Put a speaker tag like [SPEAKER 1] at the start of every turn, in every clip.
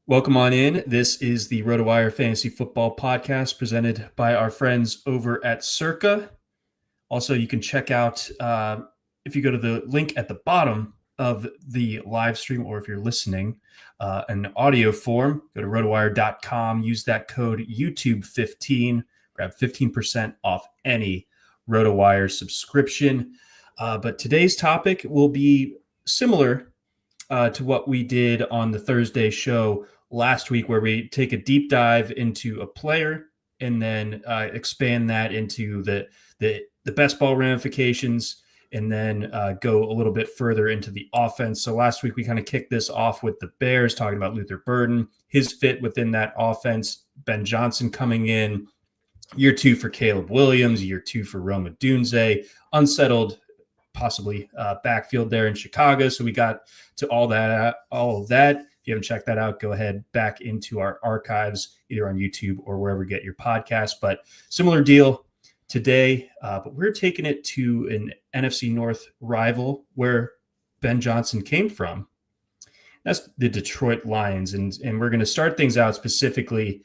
[SPEAKER 1] Welcome on in. This is the RotoWire Fantasy Football Podcast presented by our friends over at Circa. Also, you can check out, if you go to the link at the bottom of the live stream, or if you're listening in audio form, go to rotowire.com, use that code YouTube15, grab 15% off any RotoWire subscription. But today's topic will be similar to what we did on the Thursday show last week, where we take a deep dive into a player and then expand that into the best ball ramifications, and then go a little bit further into the offense. So last week we kind of kicked this off with the Bears, talking about Luther Burden, his fit within that offense, Ben Johnson coming in, year two for Caleb Williams, year two for Rome Odunze, unsettled possibly backfield there in Chicago. So we got to all of that. If you haven't checked that out, go ahead back into our archives, either on YouTube or wherever you get your podcast. But similar deal today, but we're taking it to an NFC North rival where Ben Johnson came from. That's the Detroit Lions. And we're going to start things out specifically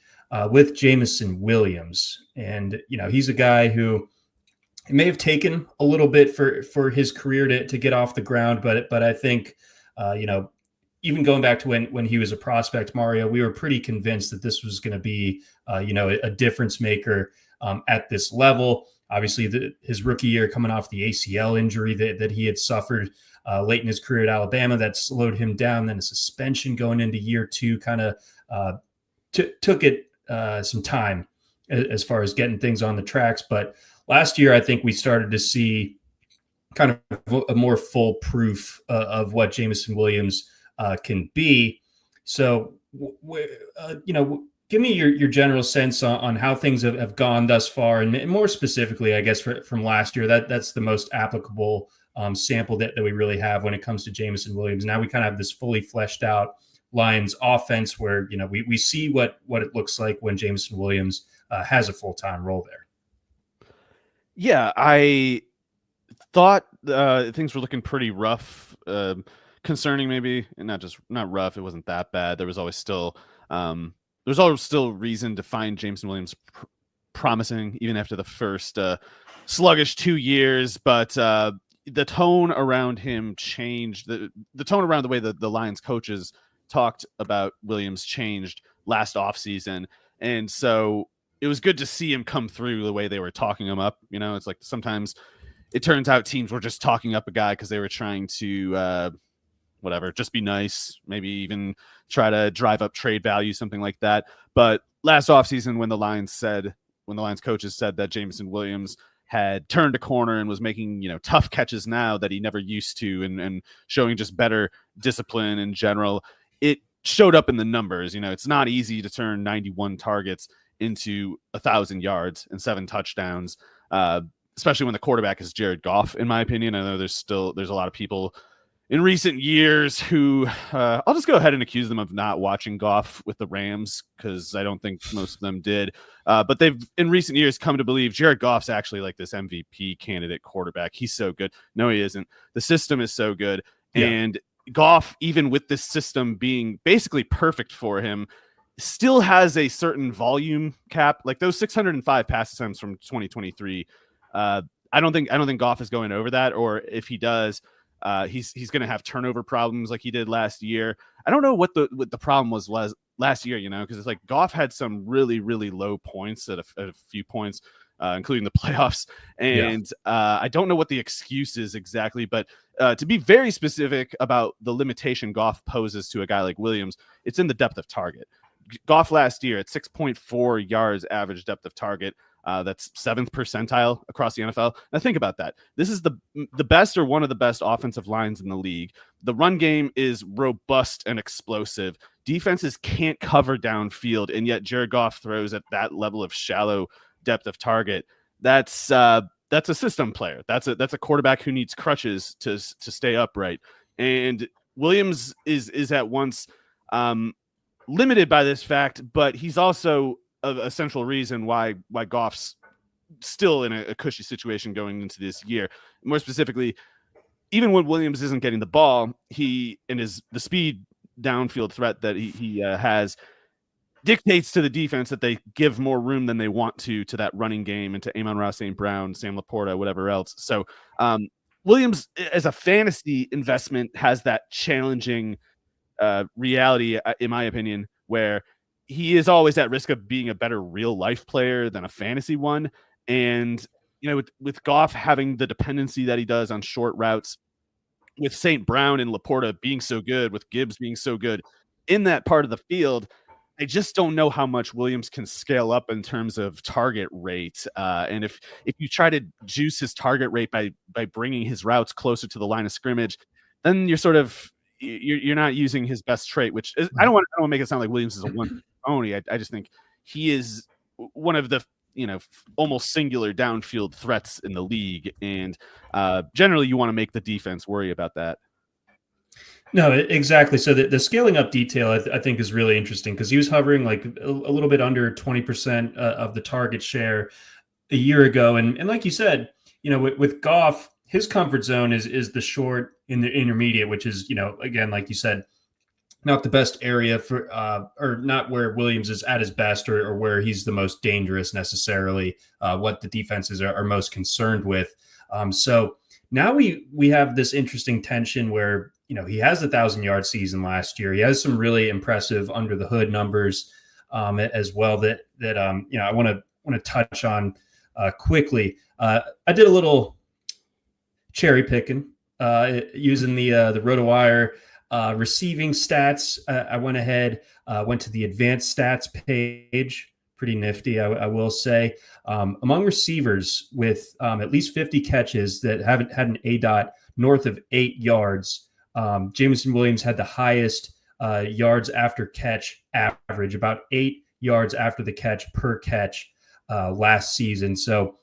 [SPEAKER 1] with Jameson Williams. And, he's a guy who it may have taken a little bit for his career to get off the ground, but I think, even going back to when he was a prospect, Mario, we were pretty convinced that this was going to be, a difference maker at this level. Obviously, his rookie year coming off the ACL injury that he had suffered late in his career at Alabama, that slowed him down. Then a suspension going into year two kind of took it some time as far as getting things on the tracks. But last year, I think we started to see kind of a more full proof of what Jameson Williams can be. So, give me your general sense on how things have gone thus far, and more specifically, I guess, from last year. That's the most applicable sample that we really have when it comes to Jameson Williams. Now we kind of have this fully fleshed out Lions offense where, we see what it looks like when Jameson Williams has a full-time role there.
[SPEAKER 2] Yeah, I thought things were looking pretty rough, concerning maybe, and not rough. It wasn't that bad. There was always still reason to find Jameson Williams promising, even after the first sluggish 2 years. But the tone around him changed. The tone around the way the Lions coaches talked about Williams changed last offseason, and so it was good to see him come through the way they were talking him up. It's like sometimes it turns out teams were just talking up a guy because they were trying to, just be nice, maybe even try to drive up trade value, something like that. But last offseason, when the Lions coaches said that Jameson Williams had turned a corner and was making, tough catches now that he never used to, and showing just better discipline in general, it showed up in the numbers. It's not easy to turn 91 targets into 1,000 yards and 7 touchdowns, especially when the quarterback is Jared Goff, in my opinion. I know there's a lot of people in recent years who I'll just go ahead and accuse them of not watching Goff with the Rams, because I don't think most of them did. But they've in recent years come to believe Jared Goff's actually like this MVP candidate quarterback. He's so good. No, he isn't. The system is so good. Yeah. And Goff, even with this system being basically perfect for him, still has a certain volume cap. Like those 605 pass attempts from 2023. I don't think Goff is going over that, or if he does, he's going to have turnover problems like he did last year. I don't know what the problem was last year, because it's like Goff had some really, really low points at a few points, including the playoffs. And I don't know what the excuse is exactly, but to be very specific about the limitation Goff poses to a guy like Williams, it's in the depth of target. Goff last year at 6.4 yards average depth of target. That's 7th percentile across the NFL. Now think about that. This is the best, or one of the best offensive lines in the league. The run game is robust and explosive. Defenses can't cover downfield, and yet Jared Goff throws at that level of shallow depth of target. That's a system player. That's a quarterback who needs crutches to stay upright. And Williams is at once limited by this fact, but he's also a central reason why Goff's still in a cushy situation going into this year. More specifically, even when Williams isn't getting the ball, the speed downfield threat that he has dictates to the defense that they give more room than they want to that running game and to Amon-Ra St. Brown, Sam Laporta, whatever else. So Williams, as a fantasy investment, has that challenging reality, in my opinion, where he is always at risk of being a better real life player than a fantasy one. And, with Goff having the dependency that he does on short routes, with St. Brown and Laporta being so good, with Gibbs being so good in that part of the field, I just don't know how much Williams can scale up in terms of target rate. And if you try to juice his target rate by bringing his routes closer to the line of scrimmage, then you're not using his best trait, which is, I don't want to make it sound like Williams is a one pony. I just think he is one of the almost singular downfield threats in the league, and generally you want to make the defense worry about that.
[SPEAKER 1] No, exactly. So the scaling up detail, I think, is really interesting because he was hovering like a little bit under 20% of the target share a year ago. And like you said, with Goff, his comfort zone is the short in the intermediate, which is, again, like you said, not the best area for, or not where Williams is at his best or where he's the most dangerous necessarily, what the defenses are most concerned with. So now we have this interesting tension where, he has a 1,000-yard season last year. He has some really impressive under the hood numbers as well that I want to touch on quickly. I did a little cherry picking using the RotoWire receiving stats. I went ahead, went to the advanced stats page. Pretty nifty, I will say. Among receivers with at least 50 catches that haven't had an ADOT north of 8 yards, Jameson Williams had the highest yards after catch average, about 8 yards after the catch per catch last season. So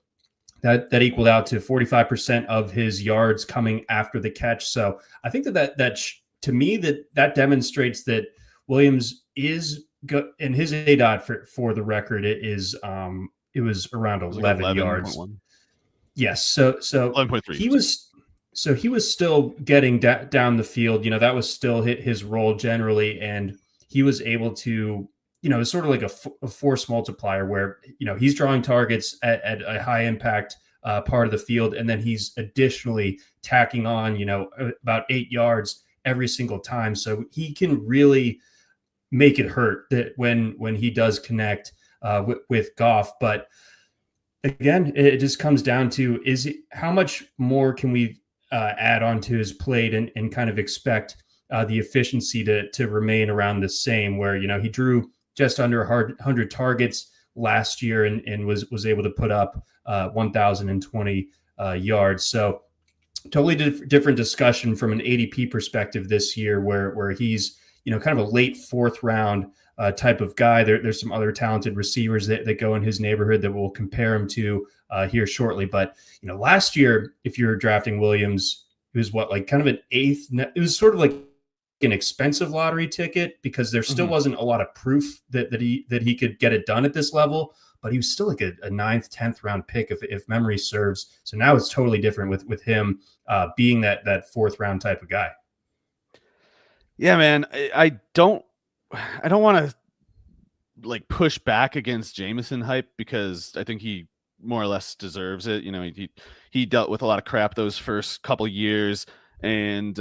[SPEAKER 1] that equaled out to 45% of his yards coming after the catch. So I think that to me that demonstrates that Williams is good, and his ADOT for the record it was around 11 yards.
[SPEAKER 2] 1.
[SPEAKER 1] Yes, so
[SPEAKER 2] 11.3.
[SPEAKER 1] he was still getting down the field. That was still his role generally, and he was able to, it's sort of like a force multiplier where, he's drawing targets at a high impact part of the field, and then he's additionally tacking on, about 8 yards every single time. So he can really make it hurt that when he does connect with Goff. But again, it just comes down to how much more can we add onto his plate and kind of expect the efficiency to remain around the same, where, he drew just under 100 targets last year and was able to put up 1,020 yards. So totally different discussion from an ADP perspective this year, where he's, kind of a late 4th round type of guy. There's some other talented receivers that go in his neighborhood that we'll compare him to here shortly. But, last year, if you're drafting Williams, it was kind of an 8th. It was sort of like an expensive lottery ticket because there still wasn't a lot of proof that he could get it done at this level. But he was still like a 9th, 10th round pick if memory serves. So now it's totally different with him being that 4th round type of guy.
[SPEAKER 2] Yeah, man. I don't want to push back against Jameson hype because I think he more or less deserves it. He dealt with a lot of crap those first couple years, and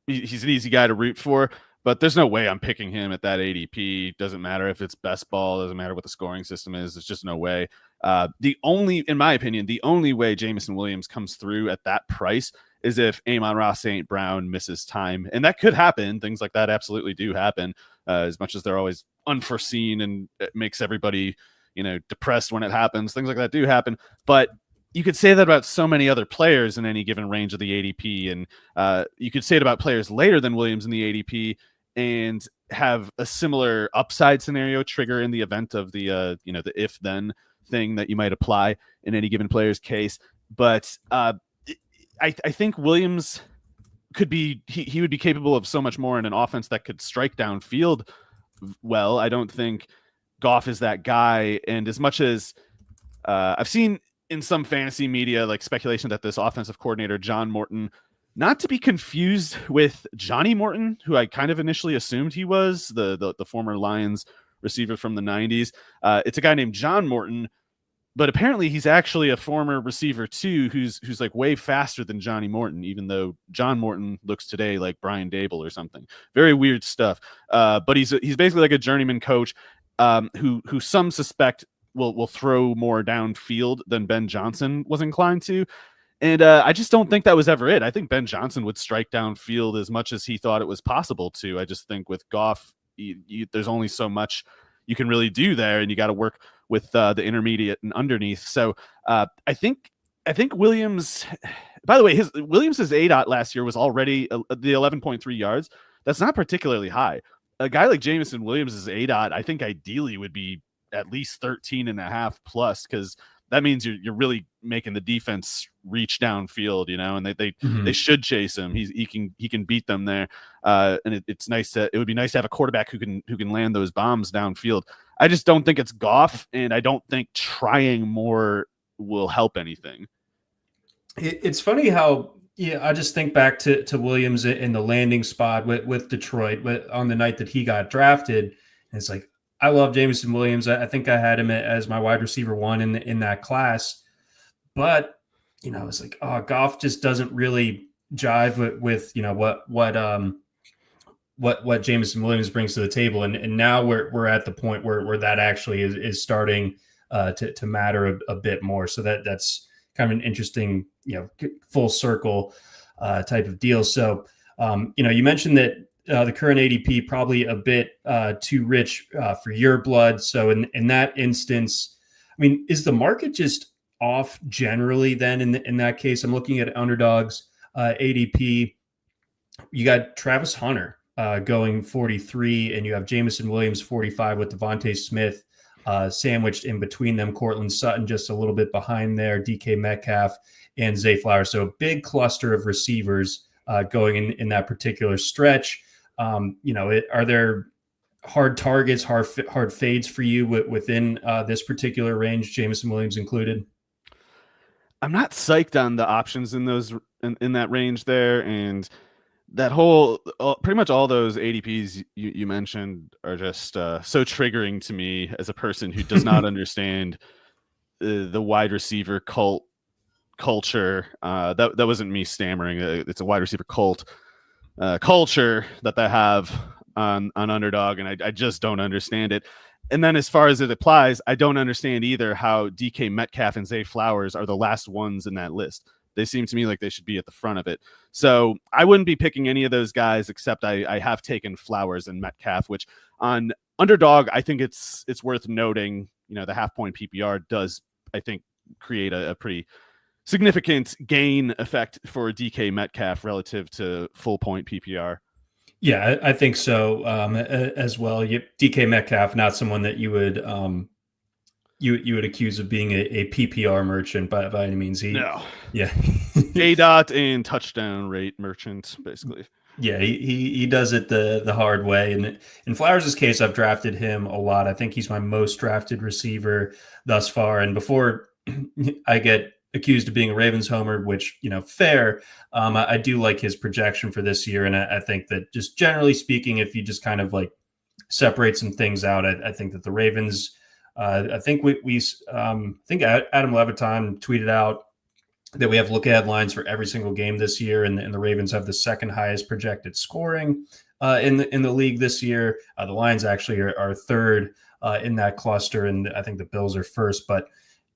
[SPEAKER 2] he's an easy guy to root for. But there's no way I'm picking him at that ADP. Doesn't matter if it's best ball. Doesn't matter what the scoring system is. There's just no way. In my opinion, the only way Jameson Williams comes through at that price is if Amon-Ra St. Brown misses time. And that could happen. Things like that absolutely do happen, as much as they're always unforeseen and it makes everybody, depressed when it happens. Things like that do happen. But you could say that about so many other players in any given range of the ADP. And you could say it about players later than Williams in the ADP and have a similar upside scenario trigger in the event of the the if then thing that you might apply in any given player's case. But I think Williams could be he would be capable of so much more in an offense that could strike downfield well. I don't think Goff is that guy. And as much as I've seen in some fantasy media speculation that this offensive coordinator John Morton not to be confused with Johnny Morton, who I kind of initially assumed he was the former Lions receiver from the 90s. It's a guy named John Morton, but apparently he's actually a former receiver too, who's like way faster than Johnny Morton, even though John Morton looks today like Brian Dable or something. Very weird stuff. But he's basically like a journeyman coach who some suspect will throw more downfield than Ben Johnson was inclined to. And I just don't think that was ever it. I think Ben Johnson would strike downfield as much as he thought it was possible to. I just think with Goff, there's only so much you can really do there, and you got to work with the intermediate and underneath. So I think Williams. By the way, Williams's ADOT last year was already the 11.3 yards. That's not particularly high. A guy like Jameson Williams's ADOT, I think ideally would be at least 13.5 plus, because that means you're really making the defense reach downfield, and they should chase him. He can beat them there, and it's nice it would be nice to have a quarterback who can land those bombs downfield. I just don't think it's Goff, and I don't think trying more will help anything.
[SPEAKER 1] It's funny how I just think back to Williams in the landing spot with Detroit, but on the night that he got drafted, and it's like, I love Jameson Williams. I think I had him as my wide receiver 1 in that class, but it's like, Goff just doesn't really jive with what Jameson Williams brings to the table, and now we're at the point where that actually is starting to matter a bit more. So that's kind of an interesting full circle type of deal. So you mentioned that. The current ADP probably a bit too rich for your blood. So in that instance, I mean, is the market just off generally then in that case? I'm looking at Underdog's ADP. You got Travis Hunter going 43, and you have Jameson Williams 45 with Devontae Smith sandwiched in between them. Cortland Sutton just a little bit behind there, DK Metcalf and Zay Flowers. So a big cluster of receivers going in that particular stretch. Are there hard targets, hard fades for you within this particular range, Jameson Williams included?
[SPEAKER 2] I'm not psyched on the options in that range there, and that whole pretty much all those ADPs you mentioned are just so triggering to me as a person who does not understand the wide receiver culture. That wasn't me stammering. It's a wide receiver culture that they have on Underdog, and I just don't understand it. And then as far as it applies, I don't understand either how DK Metcalf and Zay Flowers are the last ones in that list. They seem to me like they should be at the front of it. So I wouldn't be picking any of those guys, except I have taken Flowers and Metcalf, which on Underdog, I think it's worth noting, the half-point PPR does, I think, create a pretty significant gain effect for DK Metcalf relative to full-point PPR.
[SPEAKER 1] Yeah, I think so as well. DK Metcalf, not someone that you would you would accuse of being a PPR merchant by any means.
[SPEAKER 2] No.
[SPEAKER 1] Yeah.
[SPEAKER 2] ADOT and touchdown rate merchant, basically.
[SPEAKER 1] Yeah, he does it the hard way. And in Flowers' case, I've drafted him a lot. I think he's my most drafted receiver thus far. And before I get accused of being a Ravens homer, which, fair, I do like his projection for this year. And I think that just generally speaking, if you just kind of like separate some things out, I think that the Ravens, I think I think Adam Levitan tweeted out that we have look ahead lines for every single game this year, and the Ravens have the second highest projected scoring in the league this year. The Lions actually are third in that cluster, and I think the Bills are first. But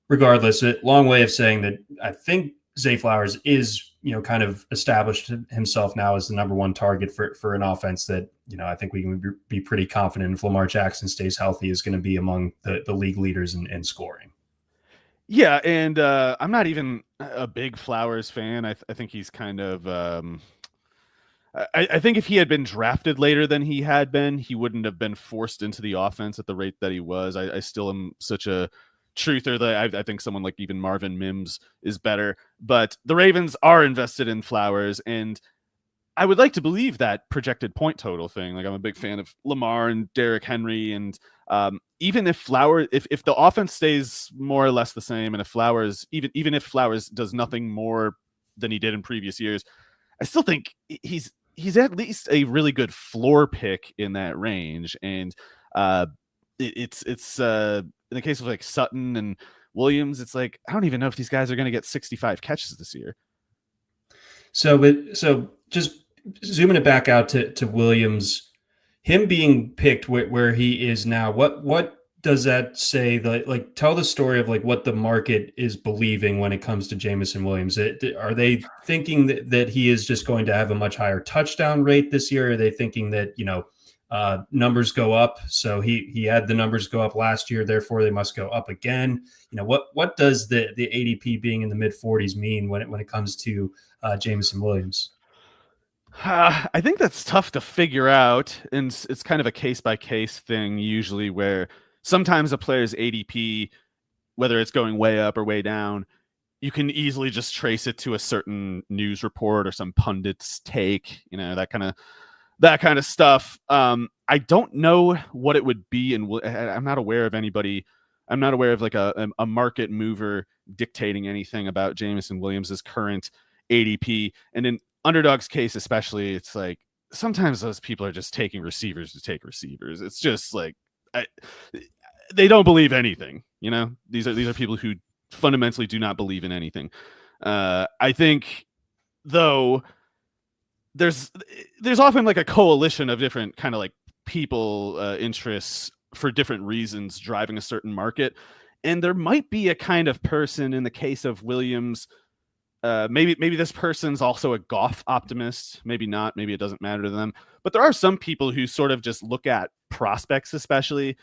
[SPEAKER 1] regardless, a long way of saying that I think Zay Flowers is, kind of established himself now as the number one target for an offense that, I think we can be pretty confident if Lamar Jackson stays healthy is going to be among the league leaders in scoring.
[SPEAKER 2] Yeah, and I'm not even a big Flowers fan. I think he's kind of I think if he had been drafted later than he had been, he wouldn't have been forced into the offense at the rate that he was. I still am such a truther that I think someone like even Marvin Mims is better. But the Ravens are invested in Flowers, and I would like to believe that projected point total thing. Like, I'm a big fan of Lamar and Derrick Henry, and even if Flowers, if the offense stays more or less the same, and if Flowers, even if Flowers does nothing more than he did in previous years, I still think he's at least a really good floor pick in that range. And it's in the case of like Sutton and Williams, it's like I don't even know if these guys are going to get 65 catches this year.
[SPEAKER 1] So just zooming it back out to Williams, him being picked where he is now, what does that say? Like, tell the story of like what the market is believing when it comes to Jameson Williams. Are they thinking that he is just going to have a much higher touchdown rate this year? Are they thinking that, numbers go up? So he had the numbers go up last year, therefore they must go up again. What does the ADP being in the mid 40s mean when it comes to Jameson Williams?
[SPEAKER 2] I think that's tough to figure out, and it's kind of a case by case thing usually, where sometimes a player's ADP, whether it's going way up or way down, you can easily just trace it to a certain news report or some pundit's take, that kind of stuff. I don't know what it would be, and I'm not aware of anybody. I'm not aware of like a market mover dictating anything about Jameson Williams's current ADP. And in Underdog's case especially, it's like sometimes those people are just taking receivers to take receivers. It's just like they don't believe anything. These are people who fundamentally do not believe in anything. I think though there's often like a coalition of different kind of like people interests for different reasons driving a certain market, and there might be a kind of person in the case of Williams. Maybe this person's also a Goff optimist. Maybe not. Maybe it doesn't matter to them. But there are some people who sort of just look at prospects, especially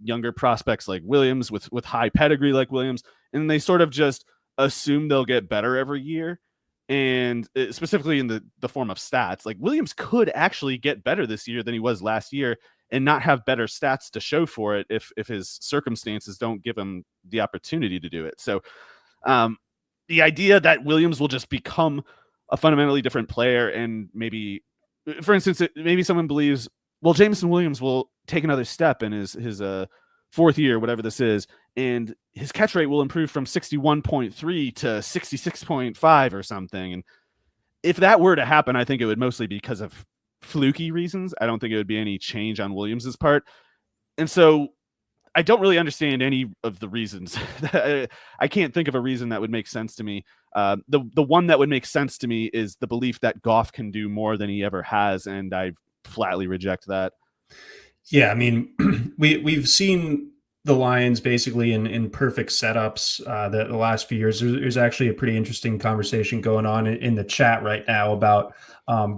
[SPEAKER 2] younger prospects like Williams with high pedigree like Williams, and they sort of just assume they'll get better every year. And specifically in the form of stats, like Williams could actually get better this year than he was last year and not have better stats to show for it if his circumstances don't give him the opportunity to do it. So, the idea that Williams will just become a fundamentally different player, and maybe, for instance, maybe someone believes, well, Jameson Williams will take another step in his fourth year, whatever this is, and his catch rate will improve from 61.3 to 66.5 or something. And if that were to happen, I think it would mostly be because of fluky reasons. I don't think it would be any change on Williams's part. And so I don't really understand any of the reasons. I can't think of a reason that would make sense to me. The one that would make sense to me is the belief that Goff can do more than he ever has, and I flatly reject that.
[SPEAKER 1] Yeah, I mean, we've seen the Lions basically in perfect setups the last few years. There's actually a pretty interesting conversation going on in the chat right now about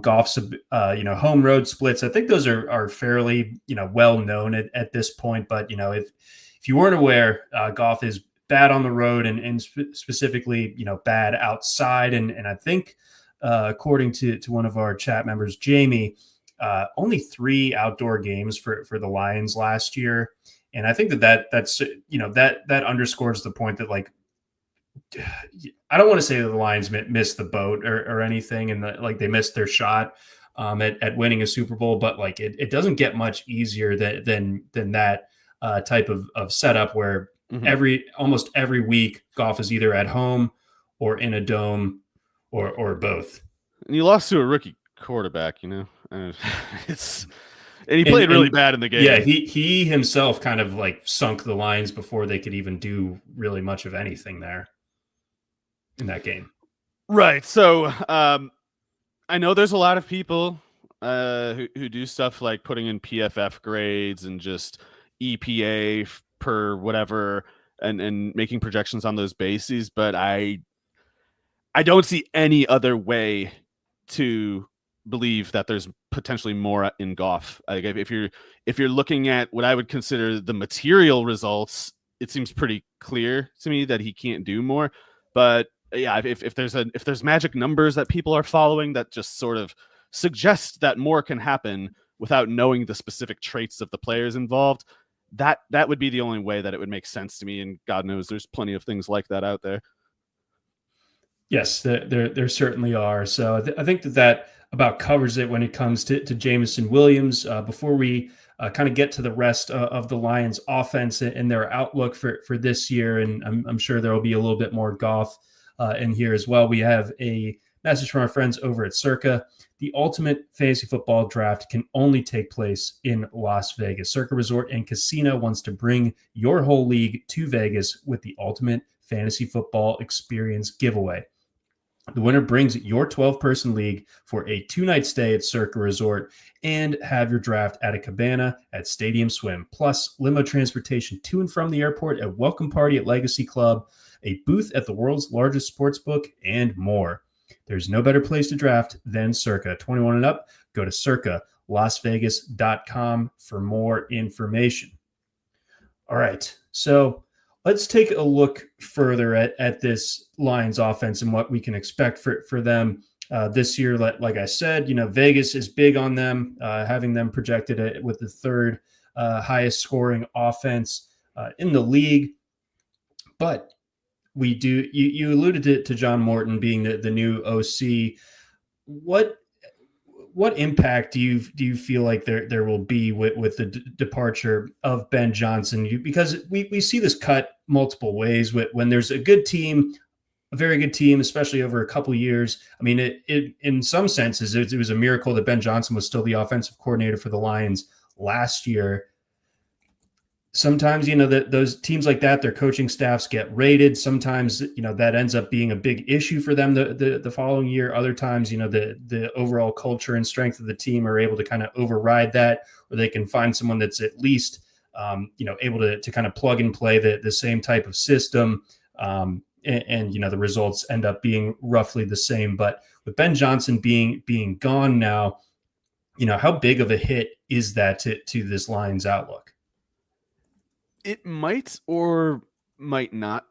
[SPEAKER 1] Goff's home road splits. I think those are fairly well known at this point. But if you weren't aware, Goff is bad on the road and specifically bad outside. And I think according to one of our chat members, Jamie, only 3 outdoor games for the Lions last year. And I think that's that underscores the point that, like, I don't want to say that the Lions missed the boat or anything, and that, like, they missed their shot at winning a Super Bowl, but like it doesn't get much easier than that type of setup where almost every week Goff is either at home or in a dome or both.
[SPEAKER 2] And you lost to a rookie quarterback, it's. And he played really bad in the game.
[SPEAKER 1] Yeah, he himself kind of like sunk the Lions before they could even do really much of anything there in that game.
[SPEAKER 2] Right. So I know there's a lot of people who do stuff like putting in PFF grades and just EPA per whatever and making projections on those bases, but I don't see any other way to believe that there's potentially more in Goff. Like if you're looking at what I would consider the material results, it seems pretty clear to me that he can't do more. But yeah, if there's magic numbers that people are following that just sort of suggest that more can happen without knowing the specific traits of the players involved, that would be the only way that it would make sense to me. And God knows there's plenty of things like that out there.
[SPEAKER 1] Yes, there certainly are. So I think that about covers it when it comes to Jameson Williams. Before we kind of get to the rest of the Lions offense and their outlook for this year, and I'm sure there will be a little bit more Goff in here as well. We have a Message from our friends over at Circa. The ultimate fantasy football draft can only take place in Las Vegas. Circa Resort and Casino wants to bring your whole league to Vegas with the ultimate fantasy football experience giveaway. The winner brings your 12-person league for a 2-night stay at Circa Resort and have your draft at a cabana at Stadium Swim, plus limo transportation to and from the airport, a welcome party at Legacy Club, a booth at the world's largest sports book, and more. There's no better place to draft than Circa. 21 and up, go to circalasvegas.com for more information. All right, so let's take a look further at this Lions offense and what we can expect for them this year. Like I said, Vegas is big on them, having them projected with the third highest scoring offense in the league. But we do. You alluded to John Morton being the new OC. What impact do you feel like there will be with the departure of Ben Johnson? Because we see this cut multiple ways. When there's a good team, a very good team, especially over a couple of years. I mean, it in some senses, it was a miracle that Ben Johnson was still the offensive coordinator for the Lions last year. Sometimes, that those teams like that, their coaching staffs get rated. Sometimes, that ends up being a big issue for them the following year. Other times, the overall culture and strength of the team are able to kind of override that, or they can find someone that's at least, able to kind of plug and play the same type of system. And the results end up being roughly the same. But with Ben Johnson being gone now, how big of a hit is that to this Lions outlook?
[SPEAKER 2] It might or might not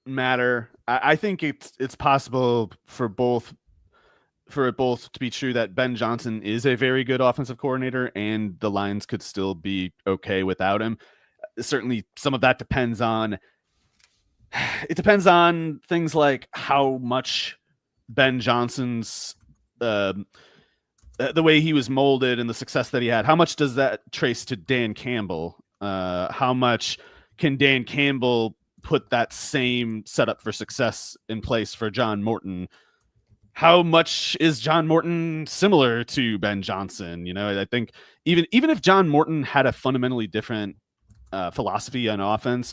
[SPEAKER 2] matter. I think it's possible for it both to be true that Ben Johnson is a very good offensive coordinator and the Lions could still be okay without him. Certainly some of that depends on things like how much Ben Johnson's the way he was molded and the success that he had, how much does that trace to Dan Campbell? How much can Dan Campbell put that same setup for success in place for John Morton? How much is John Morton similar to Ben Johnson? I think even if John Morton had a fundamentally different philosophy on offense,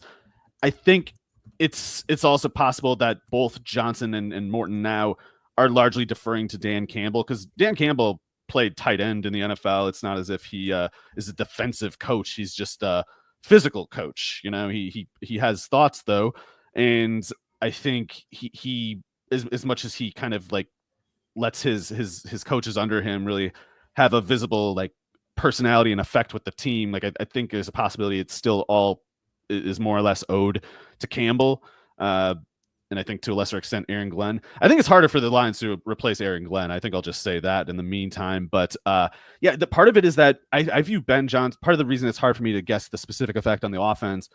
[SPEAKER 2] I think it's also possible that both Johnson and Morton now are largely deferring to Dan Campbell, because Dan Campbell played tight end in the NFL. It's not as if he is a defensive coach. He's just a physical coach. He has thoughts though. And I think he as much as he kind of like lets his coaches under him really have a visible like personality and effect with the team. Like I think there's a possibility it's still all is more or less owed to Campbell. And I think to a lesser extent, Aaron Glenn. I think it's harder for the Lions to replace Aaron Glenn. I think I'll just say that in the meantime. But the part of it is that I view Ben Johnson. Part of the reason it's hard for me to guess the specific effect on the offense,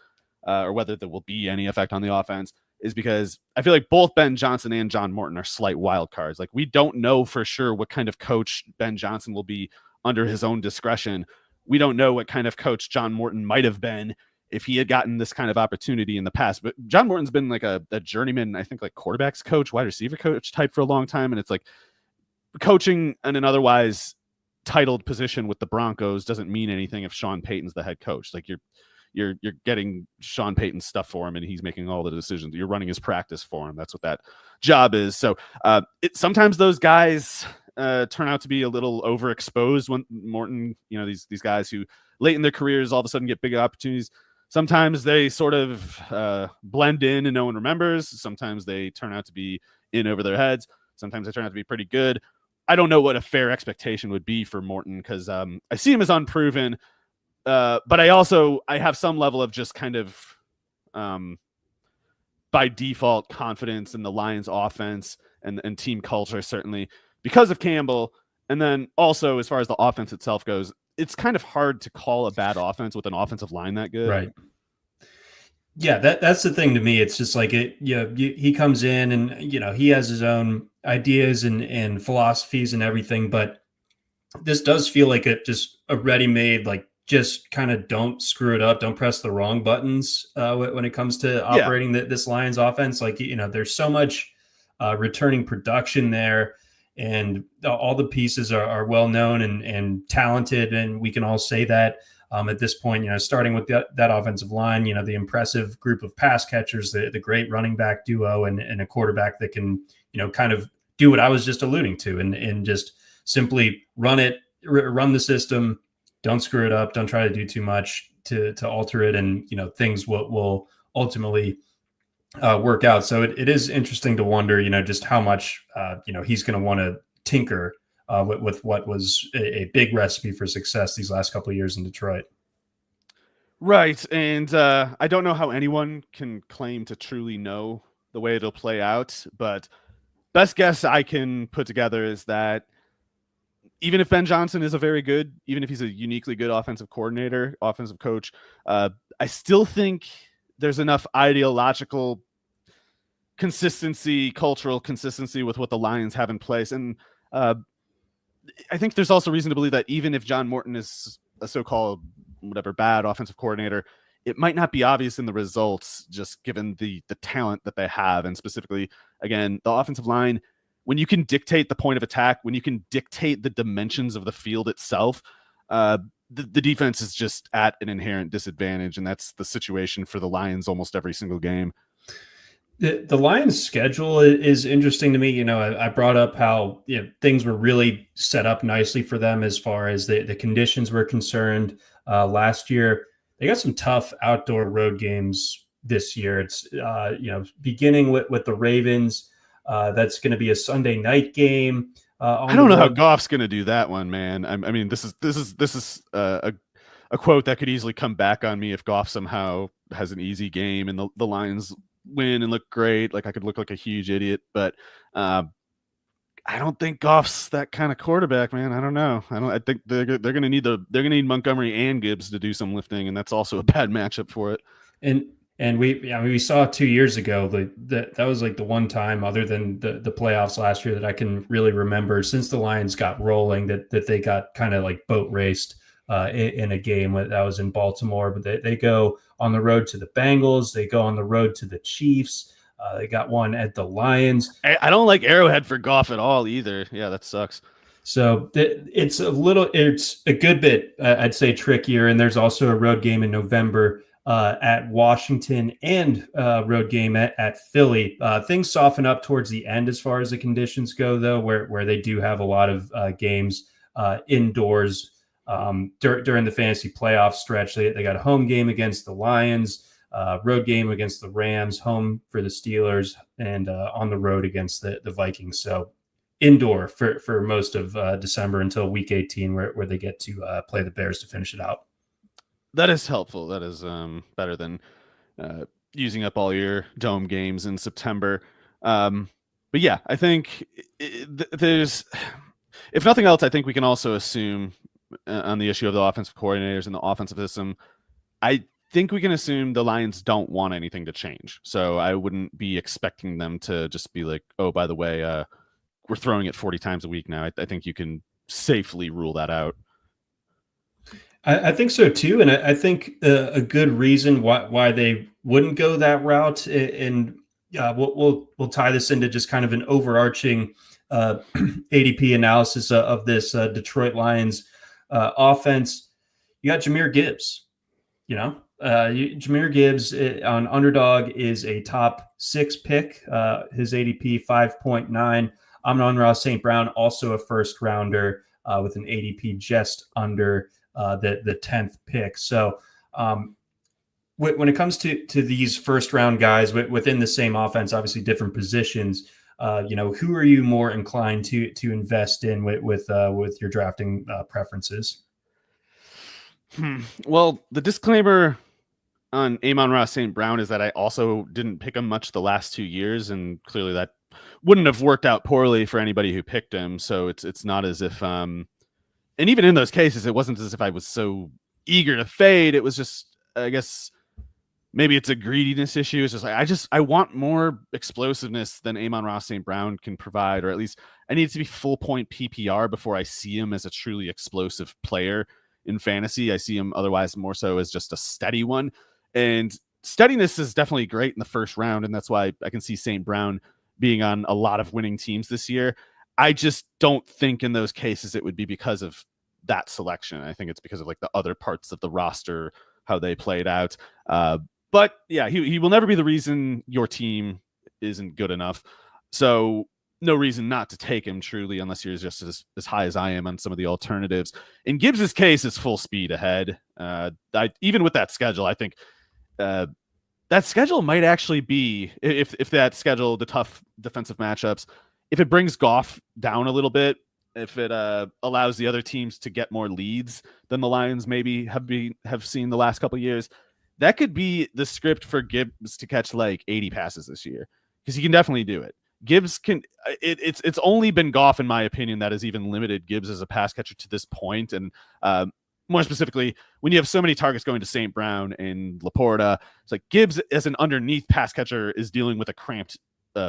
[SPEAKER 2] or whether there will be any effect on the offense, is because I feel like both Ben Johnson and John Morton are slight wild cards. Like we don't know for sure what kind of coach Ben Johnson will be under his own discretion. We don't know what kind of coach John Morton might have been if he had gotten this kind of opportunity in the past. But John Morton's been like a journeyman, I think, like quarterbacks coach, wide receiver coach type for a long time. And it's like coaching in an otherwise titled position with the Broncos doesn't mean anything if Sean Payton's the head coach. Like you're getting Sean Payton's stuff for him and he's making all the decisions. You're running his practice for him. That's what that job is. So sometimes those guys turn out to be a little overexposed. When Morton, these guys who late in their careers all of a sudden get big opportunities. Sometimes they sort of blend in and no one remembers. Sometimes they turn out to be in over their heads. Sometimes they turn out to be pretty good. I don't know what a fair expectation would be for Morton because I see him as unproven. But I have some level of just kind of by default confidence in the Lions offense and team culture, certainly because of Campbell. And then also as far as the offense itself goes, it's kind of hard to call a bad offense with an offensive line that good.
[SPEAKER 1] Right. Yeah, that's the thing to me. It's just like he comes in and he has his own ideas and philosophies and everything, but this does feel like just a ready-made, like just kind of don't screw it up, don't press the wrong buttons when it comes to operating this Lions offense. Like there's so much returning production there. and all the pieces are well known and talented, and we can all say that. At this point, starting with that offensive line, the impressive group of pass catchers, the great running back duo, and a quarterback that can, kind of do what I was just alluding to, and just simply run the system. Don't screw it up. Don't try to do too much to alter it, and things will ultimately work out. So it is interesting to wonder, just how much he's going to want to tinker with what was a big recipe for success these last couple of years in Detroit.
[SPEAKER 2] Right, and I don't know how anyone can claim to truly know the way it'll play out, but best guess I can put together is that even if Ben Johnson is even if he's a uniquely good offensive coach, I still think there's enough ideological consistency, cultural consistency with what the Lions have in place. And I think there's also reason to believe that even if John Morton is a so-called bad offensive coordinator, it might not be obvious in the results, just given the talent that they have. And specifically, again, the offensive line, when you can dictate the point of attack, when you can dictate the dimensions of the field itself, the defense is just at an inherent disadvantage. And that's the situation for the Lions almost every single game.
[SPEAKER 1] The Lions' schedule is interesting to me. I brought up how things were really set up nicely for them as far as the conditions were concerned. Last year, they got some tough outdoor road games this year. It's beginning with the Ravens. That's going to be a Sunday night game.
[SPEAKER 2] I don't know how Goff's going to do that one, man. I mean, this is a quote that could easily come back on me if Goff somehow has an easy game and the Lions win and look great. Like, I could look like a huge idiot, but I don't think Goff's that kind of quarterback, man. I don't know. I think they're going to need Montgomery and Gibbs to do some lifting, and that's also a bad matchup for it.
[SPEAKER 1] And we saw 2 years ago that was like the one time other than the playoffs last year that I can really remember since the Lions got rolling that they got kind of like boat raced in a game that was in Baltimore. But they go on the road to the Bengals. They go on the road to the Chiefs. They got one at the Lions.
[SPEAKER 2] I don't like Arrowhead for Goff at all either. Yeah, that sucks.
[SPEAKER 1] So it's a good bit, I'd say, trickier. And there's also a road game in November at Washington and road game at Philly. Things soften up towards the end as far as the conditions go, though, where they do have a lot of games indoors during the fantasy playoff stretch. They got a home game against the Lions, road game against the Rams, home for the Steelers, and on the road against the Vikings. So indoor for most of December until week 18, where they get to play the Bears to finish it out.
[SPEAKER 2] That is helpful. That is better than using up all your dome games in September. But yeah, I think there's, if nothing else, I think we can also assume on the issue of the offensive coordinators and the offensive system, I think we can assume the Lions don't want anything to change. So I wouldn't be expecting them to just be like, oh, by the way, we're throwing it 40 times a week now. I think you can safely rule that out.
[SPEAKER 1] I think so too, and I think a good reason why they wouldn't go that route, and we'll tie this into just kind of an overarching ADP analysis of this Detroit Lions offense. You got Jahmyr Gibbs. Jahmyr Gibbs on Underdog is a top 6 pick. His ADP 5.9. Amon-Ra St. Brown, also a first rounder with an ADP just under the 10th pick. So when it comes to these first round guys within the same offense, obviously different positions, who are you more inclined to invest in with your drafting preferences?
[SPEAKER 2] Well, the disclaimer on Amon-Ra St. Brown is that I also didn't pick him much the last 2 years, and clearly that wouldn't have worked out poorly for anybody who picked him. So it's not as if and even in those cases, it wasn't as if I was so eager to fade. It was just, I guess, maybe it's a greediness issue. It's just like, I want more explosiveness than Amon-Ra St. Brown can provide, or at least I need it to be full point PPR before I see him as a truly explosive player in fantasy. I see him otherwise more so as just a steady one. And steadiness is definitely great in the first round. And that's why I can see St. Brown being on a lot of winning teams this year. I just don't think in those cases it would be because of that selection. I think it's because of like the other parts of the roster, how they played out. But yeah, he will never be the reason your team isn't good enough. So no reason not to take him truly, unless you're just as high as I am on some of the alternatives. In Gibbs's case, it's full speed ahead. Even with that schedule, I think that schedule might actually be, if that schedule, the tough defensive matchups, if it brings Goff down a little bit, if it allows the other teams to get more leads than the Lions maybe have seen the last couple of years, that could be the script for Gibbs to catch like 80 passes this year, because he can definitely do it. Gibbs can. It's only been Goff, in my opinion, that has even limited Gibbs as a pass catcher to this point. And more specifically, when you have so many targets going to St. Brown and Laporta, it's like Gibbs as an underneath pass catcher is dealing with a cramped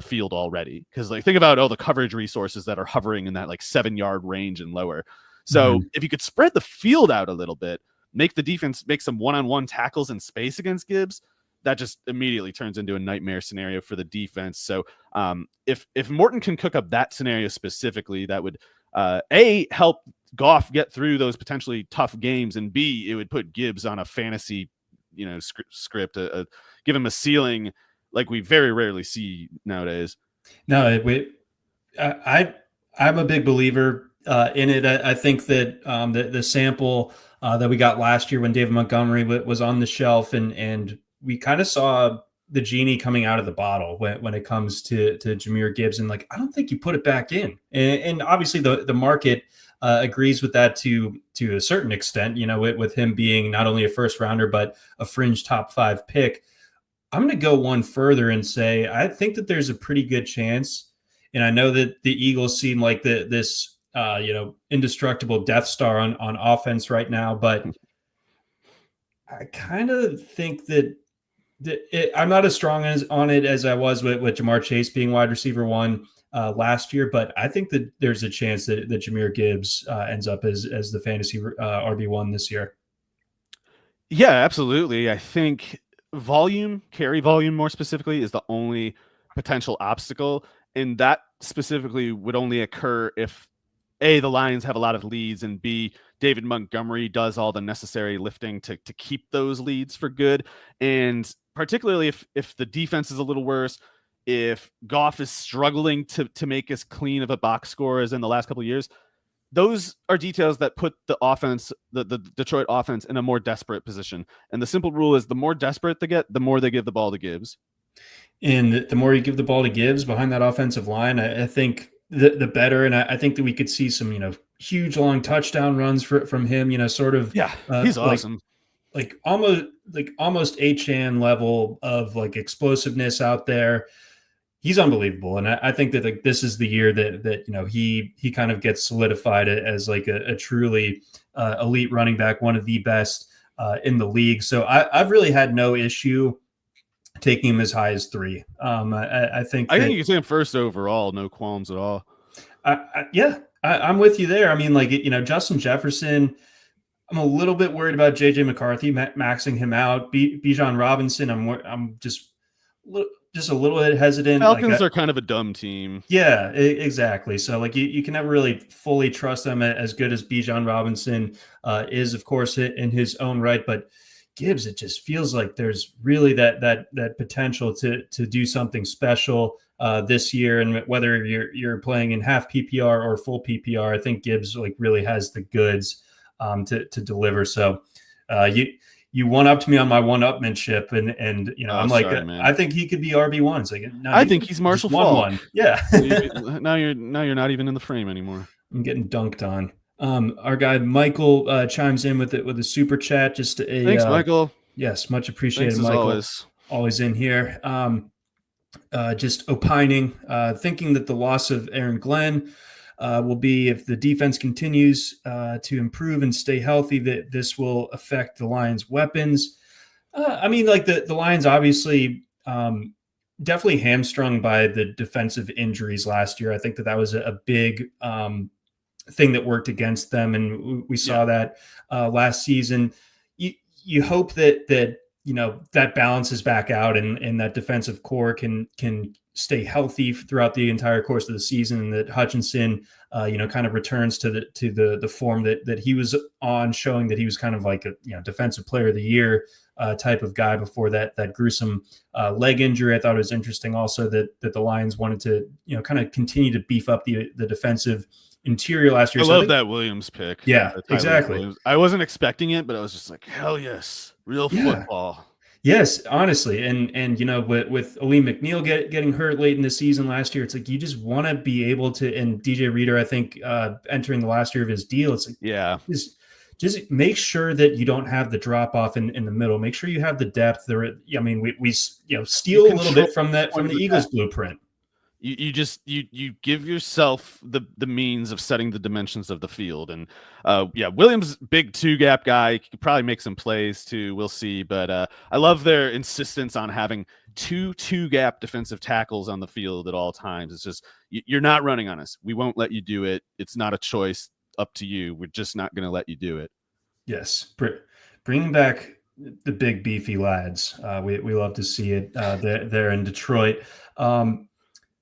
[SPEAKER 2] field already. Because like think about all the coverage resources that are hovering in that like 7-yard range and lower. So if you could spread the field out a little bit, make the defense make some one-on-one tackles in space against Gibbs, that just immediately turns into a nightmare scenario for the defense. So if Morton can cook up that scenario specifically, that would A, help Goff get through those potentially tough games, and B, it would put Gibbs on a fantasy, script, give him a ceiling like we very rarely see nowadays.
[SPEAKER 1] No, I'm a big believer in it. I think that the sample that we got last year when David Montgomery was on the shelf, and we kind of saw the genie coming out of the bottle when it comes to Jahmyr Gibbs, and like I don't think you put it back in, and obviously the market agrees with that to a certain extent. With him being not only a first rounder but a fringe top 5 pick. I'm going to go one further and say I think that there's a pretty good chance, and I know that the Eagles seem like this indestructible Death Star on offense right now, but I kind of think that I'm not as strong on it as I was with Ja'Marr Chase being wide receiver 1 last year, but I think that there's a chance that Jahmyr Gibbs ends up as the fantasy RB1 this year.
[SPEAKER 2] Yeah, absolutely. I think carry volume more specifically, is the only potential obstacle. And that specifically would only occur if A, the Lions have a lot of leads, and B, David Montgomery does all the necessary lifting to keep those leads for good. And particularly if the defense is a little worse, if Goff is struggling to make as clean of a box score as in the last couple of years, those are details that put the offense, the Detroit offense, in a more desperate position. And the simple rule is the more desperate they get, the more they give the ball to Gibbs.
[SPEAKER 1] And the more you give the ball to Gibbs behind that offensive line, I think the better. And I think that we could see some, huge long touchdown runs from him, sort of.
[SPEAKER 2] Yeah, he's awesome.
[SPEAKER 1] Like almost H-Chan level of like explosiveness out there. He's unbelievable. And I think that like this is the year that he kind of gets solidified as like a truly elite running back, one of the best in the league. So I've really had no issue taking him as high as 3. I think
[SPEAKER 2] you can say him first overall, no qualms at all.
[SPEAKER 1] I'm with you there. I mean, like, Justin Jefferson, I'm a little bit worried about JJ McCarthy maxing him out. Bijan Robinson, I'm just a little bit hesitant.
[SPEAKER 2] Falcons are kind of a dumb team.
[SPEAKER 1] Yeah, exactly. So like you can never really fully trust them as good as Bijan Robinson is, of course, in his own right. But Gibbs, it just feels like there's really that potential to do something special this year. And whether you're playing in half PPR or full PPR, I think Gibbs like really has the goods to deliver. So you one-upped me on my one-upmanship, and I'm like, sorry, I think he could be RB1. It's like, no,
[SPEAKER 2] I think he's Marshall Faulk.
[SPEAKER 1] Yeah.
[SPEAKER 2] now you're not even in the frame anymore.
[SPEAKER 1] I'm getting dunked on. Our guy Michael chimes in with a super chat. Just
[SPEAKER 2] thanks, Michael.
[SPEAKER 1] Yes, much appreciated,
[SPEAKER 2] thanks,
[SPEAKER 1] Michael. Always in here. Just opining, thinking that the loss of Aaron Glenn will be, if the defense continues to improve and stay healthy, that this will affect the Lions' weapons. I mean, like the Lions obviously definitely hamstrung by the defensive injuries last year. I think that was a big thing that worked against them, and we saw that last season. You hope that that balances back out and that defensive core can stay healthy throughout the entire course of the season, and that Hutchinson, kind of returns to the form that he was on, showing that he was kind of like a defensive player of the year type of guy before that gruesome leg injury. I thought it was interesting also that the Lions wanted to kind of continue to beef up the defensive interior last year.
[SPEAKER 2] I love that Williams pick.
[SPEAKER 1] Yeah, exactly.
[SPEAKER 2] Williams. I wasn't expecting it, but I was just like, hell yes, real football.
[SPEAKER 1] Yes, honestly, and with Ali McNeil getting hurt late in the season last year, it's like you just want to be able to. And DJ Reader, I think, entering the last year of his deal, it's like just make sure that you don't have the drop off in the middle. Make sure you have the depth. There, I mean, we steal a little bit from the Eagles blueprint.
[SPEAKER 2] You give yourself the means of setting the dimensions of the field. And Williams, big 2-gap guy, he could probably make some plays too. We'll see. But I love their insistence on having 2-gap defensive tackles on the field at all times. It's just, you're not running on us. We won't let you do it. It's not a choice. Up to you. We're just not going to let you do it.
[SPEAKER 1] Yes. Bringing back the big beefy lads. We love to see it there in Detroit.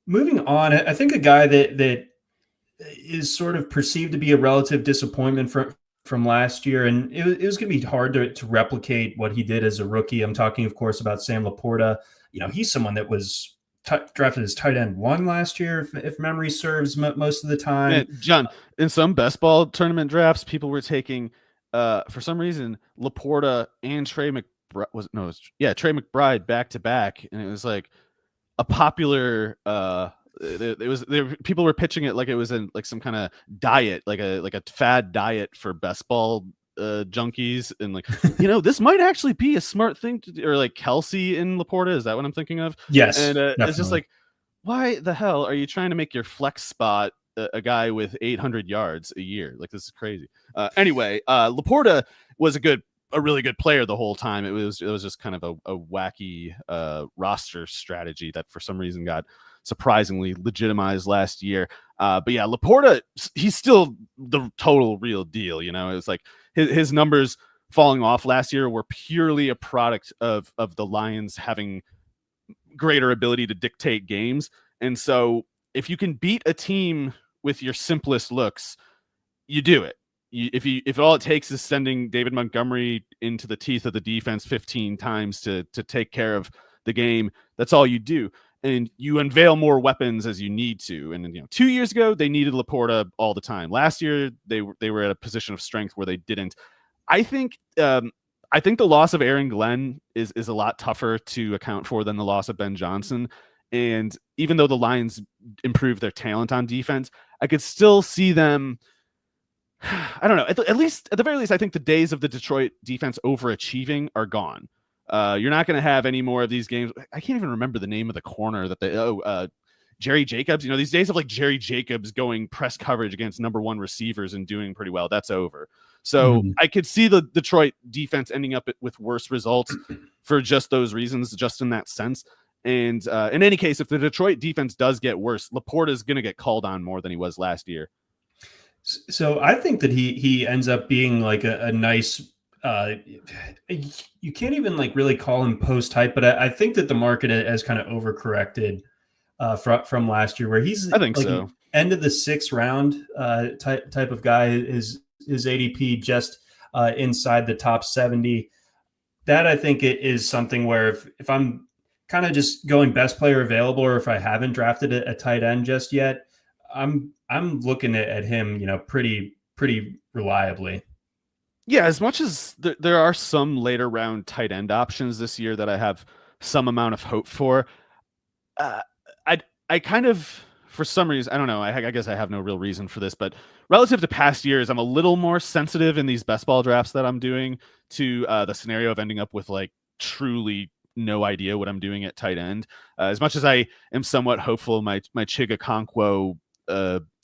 [SPEAKER 1] Moving on, I think a guy that is sort of perceived to be a relative disappointment from last year, and it was going to be hard to replicate what he did as a rookie. I'm talking, of course, about Sam Laporta. He's someone that was drafted as tight end 1 last year, if memory serves, most of the time.
[SPEAKER 2] Man, John, in some best ball tournament drafts, people were taking, for some reason, Laporta and Trey McBride back to back, and it was like a popular people were pitching it like it was in like some kind of diet, like a fad diet for best ball junkies, and like this might actually be a smart thing to do. Or like Kelsey in Laporta, is that what I'm thinking of?
[SPEAKER 1] Yes.
[SPEAKER 2] And it's just like, why the hell are you trying to make your flex spot a guy with 800 yards a year? Like, this is crazy. Anyway, Laporta was a really good player the whole time. It was just kind of a wacky roster strategy that for some reason got surprisingly legitimized last year. But yeah, Laporta, he's still the total real deal. It was like his numbers falling off last year were purely a product of the Lions having greater ability to dictate games. And so if you can beat a team with your simplest looks, you do it. If all it takes is sending David Montgomery into the teeth of the defense 15 times to take care of the game, that's all you do. And you unveil more weapons as you need to. And 2 years ago, they needed Laporta all the time. Last year, they were at a position of strength where they didn't. I think the loss of Aaron Glenn is a lot tougher to account for than the loss of Ben Johnson. And even though the Lions improved their talent on defense, I could still see them. I don't know. At the very least, I think the days of the Detroit defense overachieving are gone. You're not going to have any more of these games. I can't even remember the name of the corner that Jerry Jacobs. These days of like Jerry Jacobs going press coverage against number 1 receivers and doing pretty well. That's over. So I could see the Detroit defense ending up with worse results for just those reasons, just in that sense. And in any case, if the Detroit defense does get worse, Laporta is going to get called on more than he was last year.
[SPEAKER 1] So I think that he ends up being like a nice. You can't even like really call him post hype, but I think that the market has kind of overcorrected from last year, where he's
[SPEAKER 2] I think
[SPEAKER 1] like
[SPEAKER 2] so.
[SPEAKER 1] End of the 6th round type of guy. His ADP just inside the top 70. That I think it is something where if I'm kind of just going best player available, or if I haven't drafted a tight end just yet, I'm looking at him, pretty reliably.
[SPEAKER 2] Yeah, as much as there are some later round tight end options this year that I have some amount of hope for, I kind of, for some reason, I don't know, I guess I have no real reason for this, but relative to past years, I'm a little more sensitive in these best ball drafts that I'm doing to the scenario of ending up with like truly no idea what I'm doing at tight end. As much as I am somewhat hopeful my Chiga Okonkwo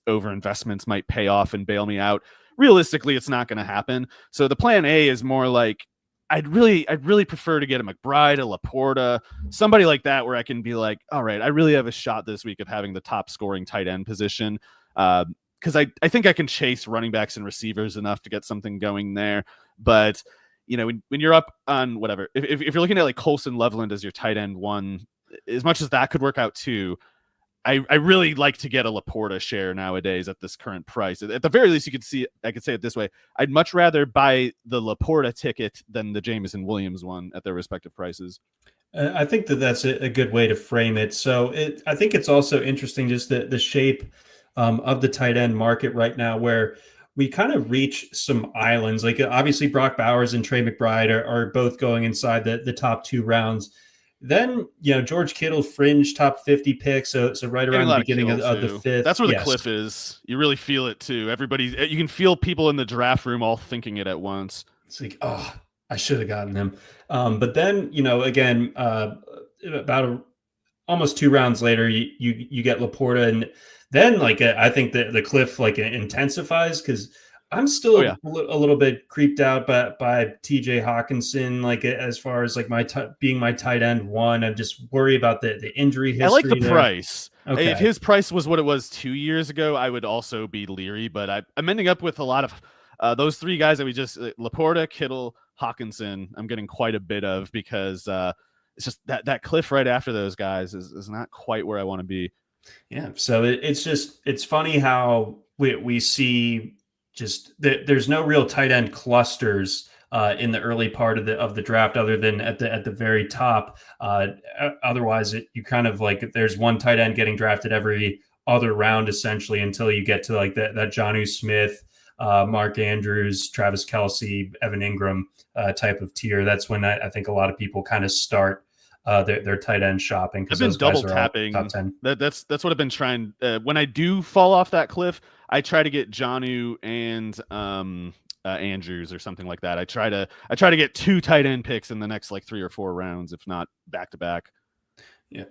[SPEAKER 2] over investments might pay off and bail me out, realistically, it's not going to happen. So the plan A is more like, I'd really prefer to get a McBride, a Laporta, somebody like that, where I can be like, all right, I really have a shot this week of having the top scoring tight end position. Because I think I can chase running backs and receivers enough to get something going there. But when you're up on whatever, if you're looking at like Colson Loveland as your tight end one, as much as that could work out too, I really like to get a Laporta share nowadays at this current price. At the very least, I could say it this way. I'd much rather buy the Laporta ticket than the Jameson Williams one at their respective prices.
[SPEAKER 1] I think that's a good way to frame it. So I think it's also interesting just the shape of the tight end market right now, where we kind of reach some islands. Like obviously Brock Bowers and Trey McBride are both going inside the top 2 rounds. Then, George Kittle fringe top 50 pick. So right around the beginning of the 5th.
[SPEAKER 2] That's where the cliff is. You really feel it too. You can feel people in the draft room all thinking it at once.
[SPEAKER 1] It's like, oh, I should have gotten him. But then, again, about almost 2 rounds later, you get Laporta. And then I think the cliff intensifies, because I'm still a little bit creeped out by TJ Hawkinson, as far as being my tight end one. I just worry about the injury history.
[SPEAKER 2] I like the price.
[SPEAKER 1] Okay.
[SPEAKER 2] If his price was what it was 2 years ago, I would also be leery. But I'm ending up with a lot of those 3 guys that we just Laporta, Kittle, Hawkinson. I'm getting quite a bit of, because it's just that cliff right after those guys is not quite where I want to be.
[SPEAKER 1] Yeah. So it's funny how we see just there's no real tight end clusters in the early part of the draft, other than at the very top. Otherwise, you kind of there's one tight end getting drafted every other round, essentially, until you get to that Jonnu Smith, Mark Andrews, Travis Kelce, Evan Ingram type of tier. That's when I think a lot of people kind of start their tight end shopping, because
[SPEAKER 2] I've been double tapping.
[SPEAKER 1] Top 10.
[SPEAKER 2] That's what I've been trying. When I do fall off that cliff, I try to get Jonnu and Andrews or something like that. I try to get 2 tight end picks in the next 3 or 4 rounds, if not back to back.
[SPEAKER 1] Yeah.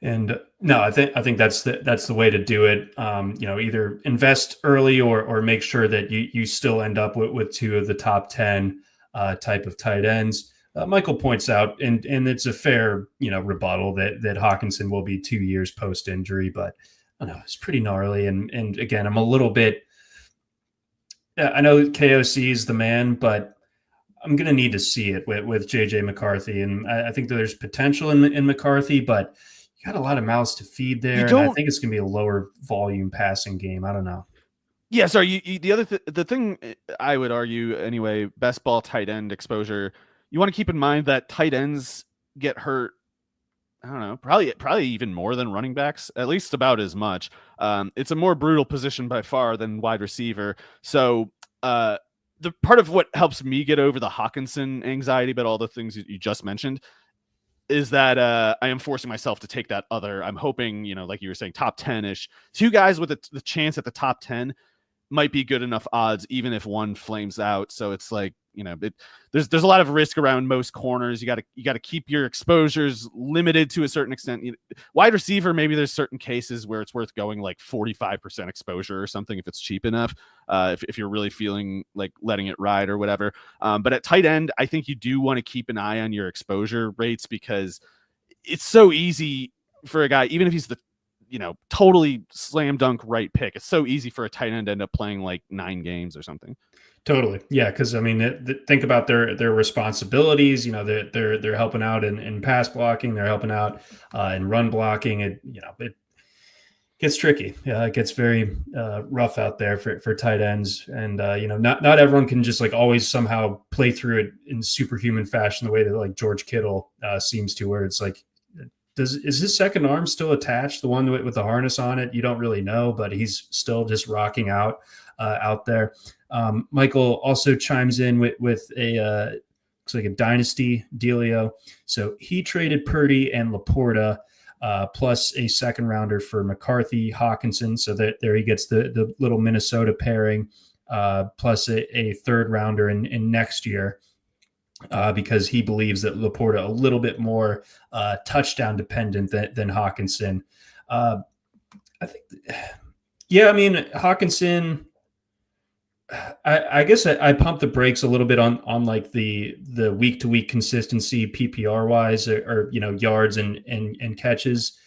[SPEAKER 1] And no, I think that's the way to do it. Either invest early or make sure that you still end up with 2 of the top 10 type of tight ends. Michael points out, and it's a fair rebuttal, that Hawkinson will be 2 years post injury, but I know it's pretty gnarly. And again, I'm a little bit. I know KOC is the man, but I'm going to need to see it with JJ McCarthy, and I think that there's potential in McCarthy, but you got a lot of mouths to feed there, and I think it's going to be a lower volume passing game. I don't know.
[SPEAKER 2] Yeah, sorry. The thing I would argue anyway, best ball tight end exposure. You want to keep in mind that tight ends get hurt. I don't know, probably even more than running backs, at least about as much. It's a more brutal position by far than wide receiver. So the part of what helps me get over the Hawkinson anxiety about all the things you just mentioned is that I am forcing myself to take that other. I'm hoping, like you were saying, top 10-ish. 2 guys with the chance at the top 10 might be good enough odds, even if one flames out. So it's there's a lot of risk around most corners. You got to keep your exposures limited to a certain extent. Wide receiver, maybe there's certain cases where it's worth going 45% exposure or something if it's cheap enough. If you're really feeling like letting it ride or whatever. But at tight end, I think you do want to keep an eye on your exposure rates, because it's so easy for a guy, even if he's the totally slam dunk right pick. It's so easy for a tight end to end up playing 9 games or something.
[SPEAKER 1] Totally. Yeah. Cause I mean, think about their responsibilities, they're helping out in pass blocking, they're helping out in run blocking. It gets tricky. It gets very rough out there for tight ends. And, not everyone can just always somehow play through it in superhuman fashion, the way that George Kittle seems to, where it's is his second arm still attached? The one with the harness on it? You don't really know, but he's still just rocking out there. Michael also chimes in with a looks like a dynasty dealio. So he traded Purdy and Laporta plus a second rounder for McCarthy, Hawkinson. So there he gets the little Minnesota pairing plus a third rounder in next year. Because he believes that Laporta a little bit more touchdown dependent than Hawkinson. I think, I mean, Hawkinson, I guess I pumped the brakes a little bit on the week to week consistency PPR wise, or yards and catches.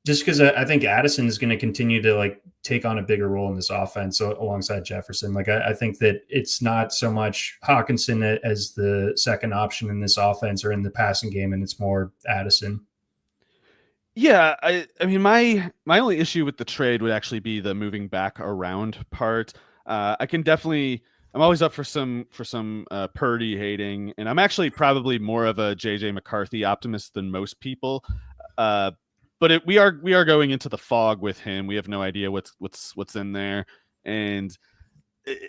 [SPEAKER 1] just because I think Addison is going to continue to like take on a bigger role in this offense alongside Jefferson. Like I think that it's not so much Hawkinson as the second option in this offense or in the passing game, and it's more Addison.
[SPEAKER 2] Yeah, I mean my only issue with the trade would actually be the moving back around part. I can definitely I'm always up for some Purdy hating, and I'm actually probably more of a JJ McCarthy optimist than most people. But we are going into the fog with him. We have no idea what's in there, and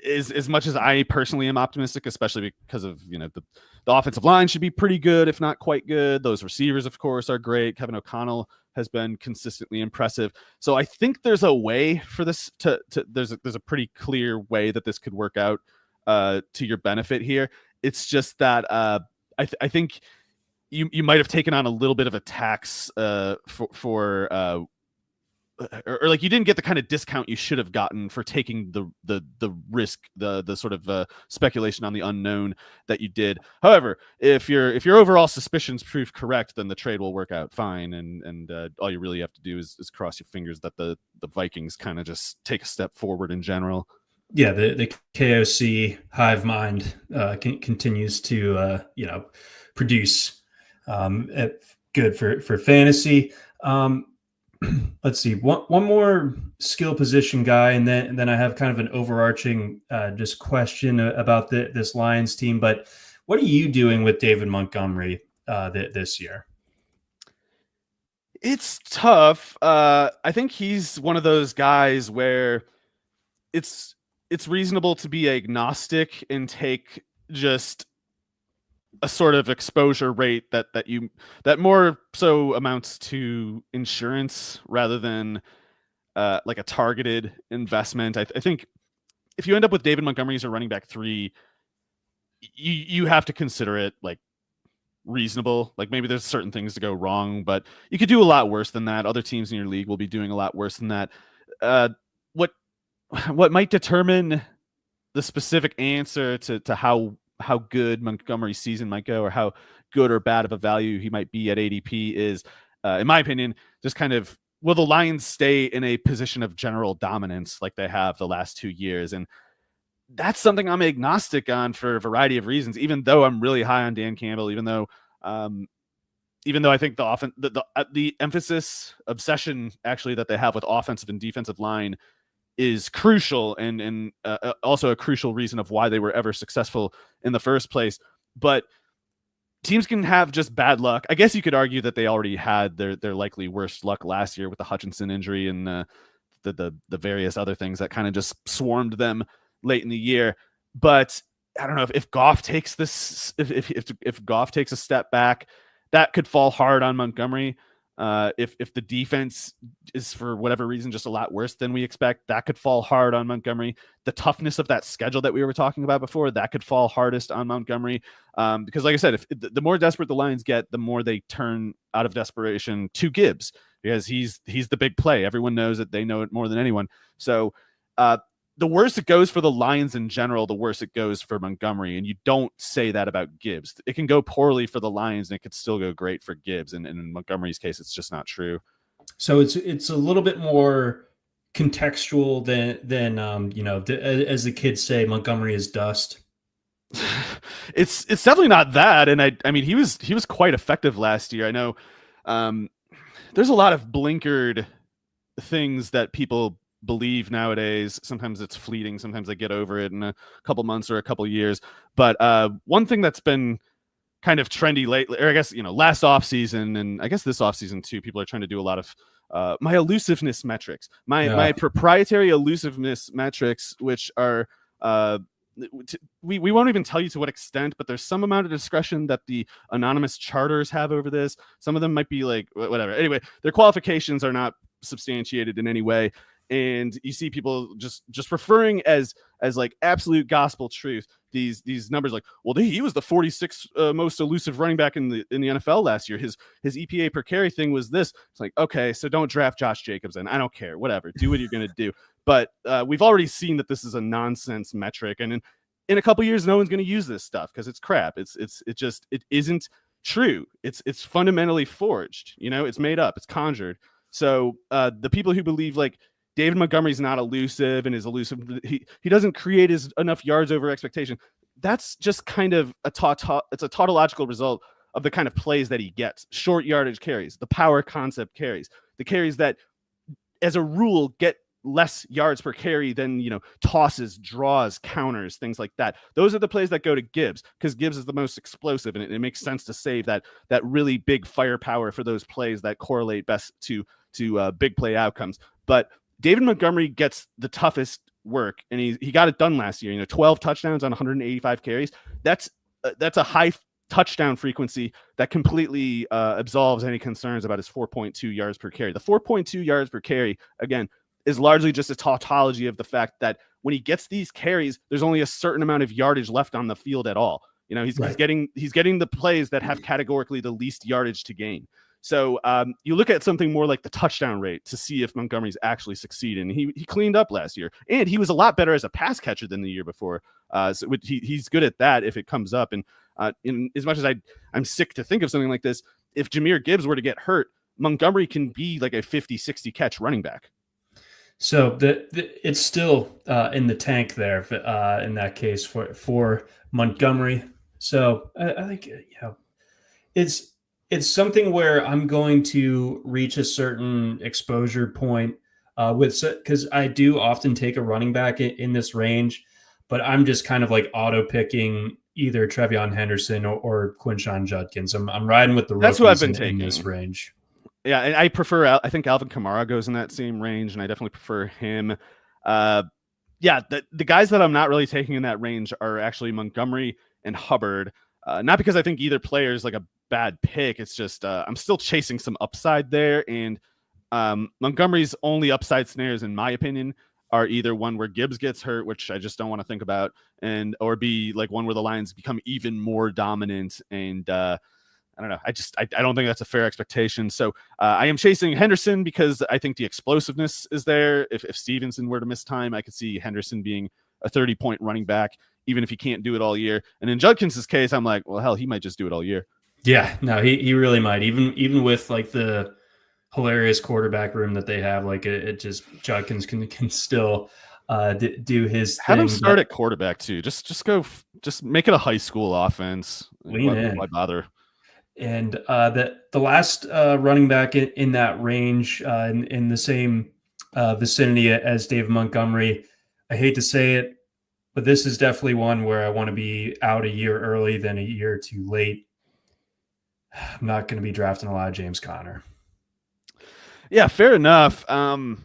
[SPEAKER 2] as much as I personally am optimistic, especially because of the offensive line should be pretty good, if not quite good. Those receivers, of course, are great. Kevin O'Connell has been consistently impressive. So I think there's a way for this to there's a pretty clear way that this could work out to your benefit here. It's just that I think you might have taken on a little bit of a tax for or like you didn't get the kind of discount you should have gotten for taking the risk, the sort of speculation on the unknown that you did. However, if your overall suspicions prove correct, then the trade will work out fine, and all you really have to do is cross your fingers that the Vikings kind of just take a step forward in general.
[SPEAKER 1] Yeah, the KOC hive mind continues to produce good for fantasy. Let's see, one more skill position guy, and then I have kind of an overarching just question about this Lions team. But what are you doing with David Montgomery this year?
[SPEAKER 2] It's tough. I think he's one of those guys where it's reasonable to be agnostic and take just a sort of exposure rate that more so amounts to insurance rather than like a targeted investment. I think if you end up with David Montgomery as a running back 3, you have to consider it like reasonable. Like maybe there's certain things to go wrong, but you could do a lot worse than that. Other teams in your league will be doing a lot worse than that. What might determine the specific answer to how good Montgomery's season might go, or how good or bad of a value he might be at ADP is, in my opinion, just kind of, will the Lions stay in a position of general dominance like they have the last 2 years? And that's something I'm agnostic on for a variety of reasons, even though I'm really high on Dan Campbell, even though I think the emphasis, obsession actually that they have with offensive and defensive line is crucial, and also a crucial reason of why they were ever successful in the first place. But teams can have just bad luck. I guess you could argue that they already had their likely worst luck last year with the Hutchinson injury and the various other things that kind of just swarmed them late in the year. But I don't know if Goff takes this, if Goff takes a step back, that could fall hard on Montgomery. If the defense is for whatever reason just a lot worse than we expect, that could fall hard on Montgomery. The toughness of that schedule that we were talking about before, that could fall hardest on Montgomery. Because like I said, if the more desperate the Lions get, the more they turn out of desperation to Gibbs, because he's the big play. Everyone knows it. They know it more than anyone. So the worse it goes for the Lions in general, the worse it goes for Montgomery. And you don't say that about Gibbs. It can go poorly for the Lions and it could still go great for Gibbs. And in Montgomery's case, it's just not true.
[SPEAKER 1] So it's a little bit more contextual than as the kids say, Montgomery is dust.
[SPEAKER 2] It's definitely not that. And I mean, he was quite effective last year. I know there's a lot of blinkered things that people believe nowadays. Sometimes it's fleeting, sometimes they get over it in a couple months or a couple years. But one thing that's been kind of trendy lately, or I guess last offseason, and I guess this offseason too, people are trying to do a lot of my elusiveness metrics, my proprietary elusiveness metrics, which are we won't even tell you to what extent, but there's some amount of discretion that the anonymous charters have over this. Some of them might be like whatever. Anyway, their qualifications are not substantiated in any way. And you see people just referring as like absolute gospel truth these numbers, like, well, he was the 46th most elusive running back in the NFL last year. His EPA per carry thing was this. It's like, okay, so don't draft Josh Jacobs, and I don't care, whatever, do what you're gonna do. But we've already seen that this is a nonsense metric, and in a couple years, no one's gonna use this stuff because it's crap. It isn't true. It's fundamentally forged. It's made up. It's conjured. So the people who believe like David Montgomery's not elusive and is elusive, he doesn't create enough yards over expectation. That's just kind of it's a tautological result of the kind of plays that he gets. Short yardage carries, the power concept carries, the carries that as a rule get less yards per carry than, tosses, draws, counters, things like that. Those are the plays that go to Gibbs, because Gibbs is the most explosive, and it makes sense to save that really big firepower for those plays that correlate best to big play outcomes. But David Montgomery gets the toughest work, and he got it done last year. 12 touchdowns on 185 carries. That's a high touchdown frequency that completely absolves any concerns about his 4.2 yards per carry. The 4.2 yards per carry, again, is largely just a tautology of the fact that when he gets these carries, there's only a certain amount of yardage left on the field at all. He's getting the plays that have categorically the least yardage to gain. So you look at something more like the touchdown rate to see if Montgomery's actually succeeded. And he cleaned up last year, and he was a lot better as a pass catcher than the year before. So he's good at that if it comes up. And in as much as I'm sick to think of something like this, if Jahmyr Gibbs were to get hurt, Montgomery can be like a 50-60 catch running back.
[SPEAKER 1] So it's still in the tank there in that case for Montgomery. So I think it's something where I'm going to reach a certain exposure point because I do often take a running back in this range, but I'm just kind of like auto picking either Trevion Henderson or Quinshon Judkins. I'm riding with the rookies.
[SPEAKER 2] That's who I've been taking
[SPEAKER 1] in this range.
[SPEAKER 2] Yeah, and I think Alvin Kamara goes in that same range, and I definitely prefer him. The guys that I'm not really taking in that range are actually Montgomery and Hubbard. Not because I think either player is like a bad pick. It's just I'm still chasing some upside there, and Montgomery's only upside snares, in my opinion, are either one where Gibbs gets hurt, which I just don't want to think about, or B, like one where the Lions become even more dominant. And I don't know. I don't think that's a fair expectation. So I am chasing Henderson because I think the explosiveness is there. If Stevenson were to miss time, I could see Henderson being a 30-point running back, even if he can't do it all year. And in Judkins' case, I'm like, well, hell, he might just do it all year.
[SPEAKER 1] Yeah, no, he really might. Even with like the hilarious quarterback room that they have, like it just Judkins can still do his
[SPEAKER 2] Have
[SPEAKER 1] thing.
[SPEAKER 2] Him start at quarterback too. Just make it a high school offense. Why bother?
[SPEAKER 1] And the last running back in that range, in the same vicinity as David Montgomery, I hate to say it, but this is definitely one where I want to be out a year early than a year too late. I'm not going to be drafting a lot of James Conner.
[SPEAKER 2] Yeah, fair enough. I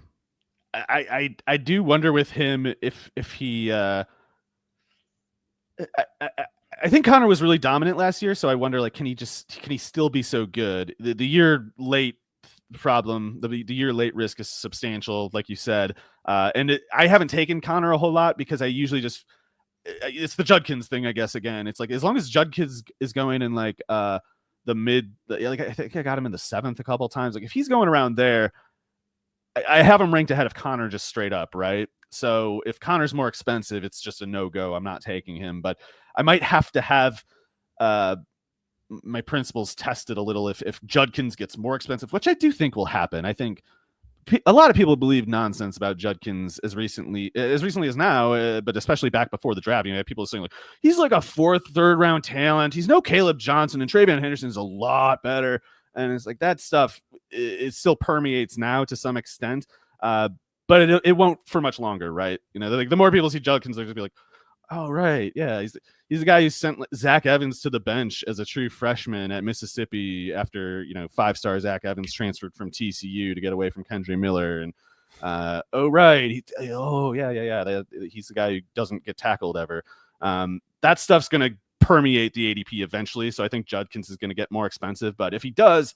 [SPEAKER 2] do wonder with him if he. I think Conner was really dominant last year, so I wonder, like, can he still be so good? The year late problem, the year late risk is substantial, like you said. I haven't taken Conner a whole lot because I usually just it's the Judkins thing, I guess. Again, it's like as long as Judkins is going in like the mid, like I think I got him in the 7th a couple of times. Like if he's going around there, I have him ranked ahead of Conner just straight up, right? So if Conner's more expensive, it's just a no-go. I'm not taking him, but I might have to have my principles tested a little if Judkins gets more expensive, which I do think will happen. I think a lot of people believe nonsense about Judkins as recently as now, but especially back before the draft. People saying like he's like a 4th, 3rd round talent. He's no Caleb Johnson, and Trevion Henderson's a lot better. And it's like that stuff. It still permeates now to some extent, but it won't for much longer, right? Like the more people see Judkins, they're just be like, "Oh, right, yeah, he's the guy who sent Zach Evans to the bench as a true freshman at Mississippi after 5-star Zach Evans transferred from TCU to get away from Kendre Miller, and he's the guy who doesn't get tackled ever." That stuff's gonna permeate the ADP eventually, so I think Judkins is going to get more expensive. But if he does,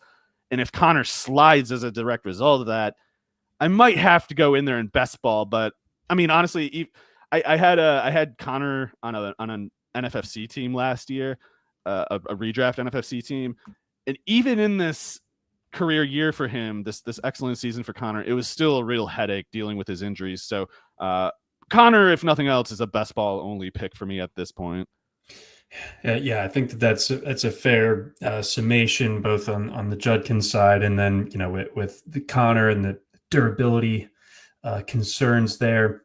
[SPEAKER 2] and if Conner slides as a direct result of that, I might have to go in there and best ball. But I mean, honestly, I had Conner on an NFFC team last year, a redraft NFFC team, and even in this career year for him, this excellent season for Conner, it was still a real headache dealing with his injuries. So Conner, if nothing else, is a best ball only pick for me at this point.
[SPEAKER 1] Yeah, I think that's a fair summation, both on the Judkins side, and then with the Connor and the durability concerns there,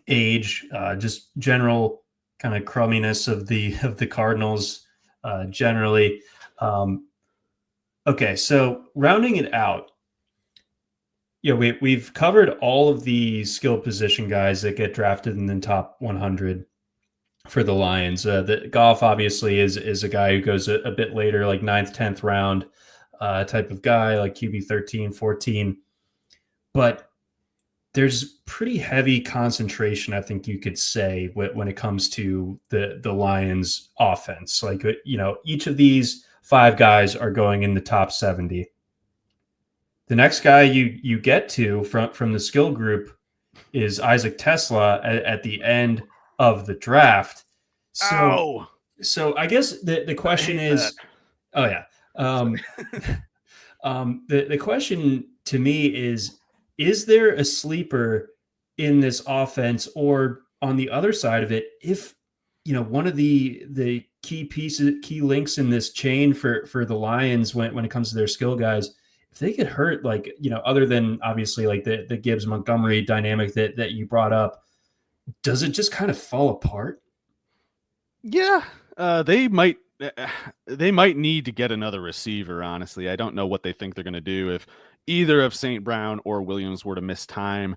[SPEAKER 1] age, just general kind of crumminess of the Cardinals generally. Um, okay, so rounding it out, yeah, we've covered all of the skill position guys that get drafted in the top 100 for the Lions. The Goff obviously is a guy who goes a bit later, like ninth, 10th round type of guy, like QB 13, 14. But there's pretty heavy concentration, I think you could say, when it comes to the Lions offense. Like, each of these five guys are going in the top 70. The next guy you get to from the skill group is Isaac Tesla at the end of the draft. So
[SPEAKER 2] Ow!
[SPEAKER 1] so I guess the
[SPEAKER 2] I
[SPEAKER 1] question
[SPEAKER 2] hate that.
[SPEAKER 1] is, oh yeah,
[SPEAKER 2] Sorry.
[SPEAKER 1] the question to me is there a sleeper in this offense, or on the other side of it, if one of the key links in this chain for the Lions when it comes to their skill guys, if they get hurt, like other than obviously like the Gibbs Montgomery dynamic that you brought up, does it just kind of fall apart?
[SPEAKER 2] Yeah, they might. They might need to get another receiver. Honestly, I don't know what they think they're going to do if either of St. Brown or Williams were to miss time.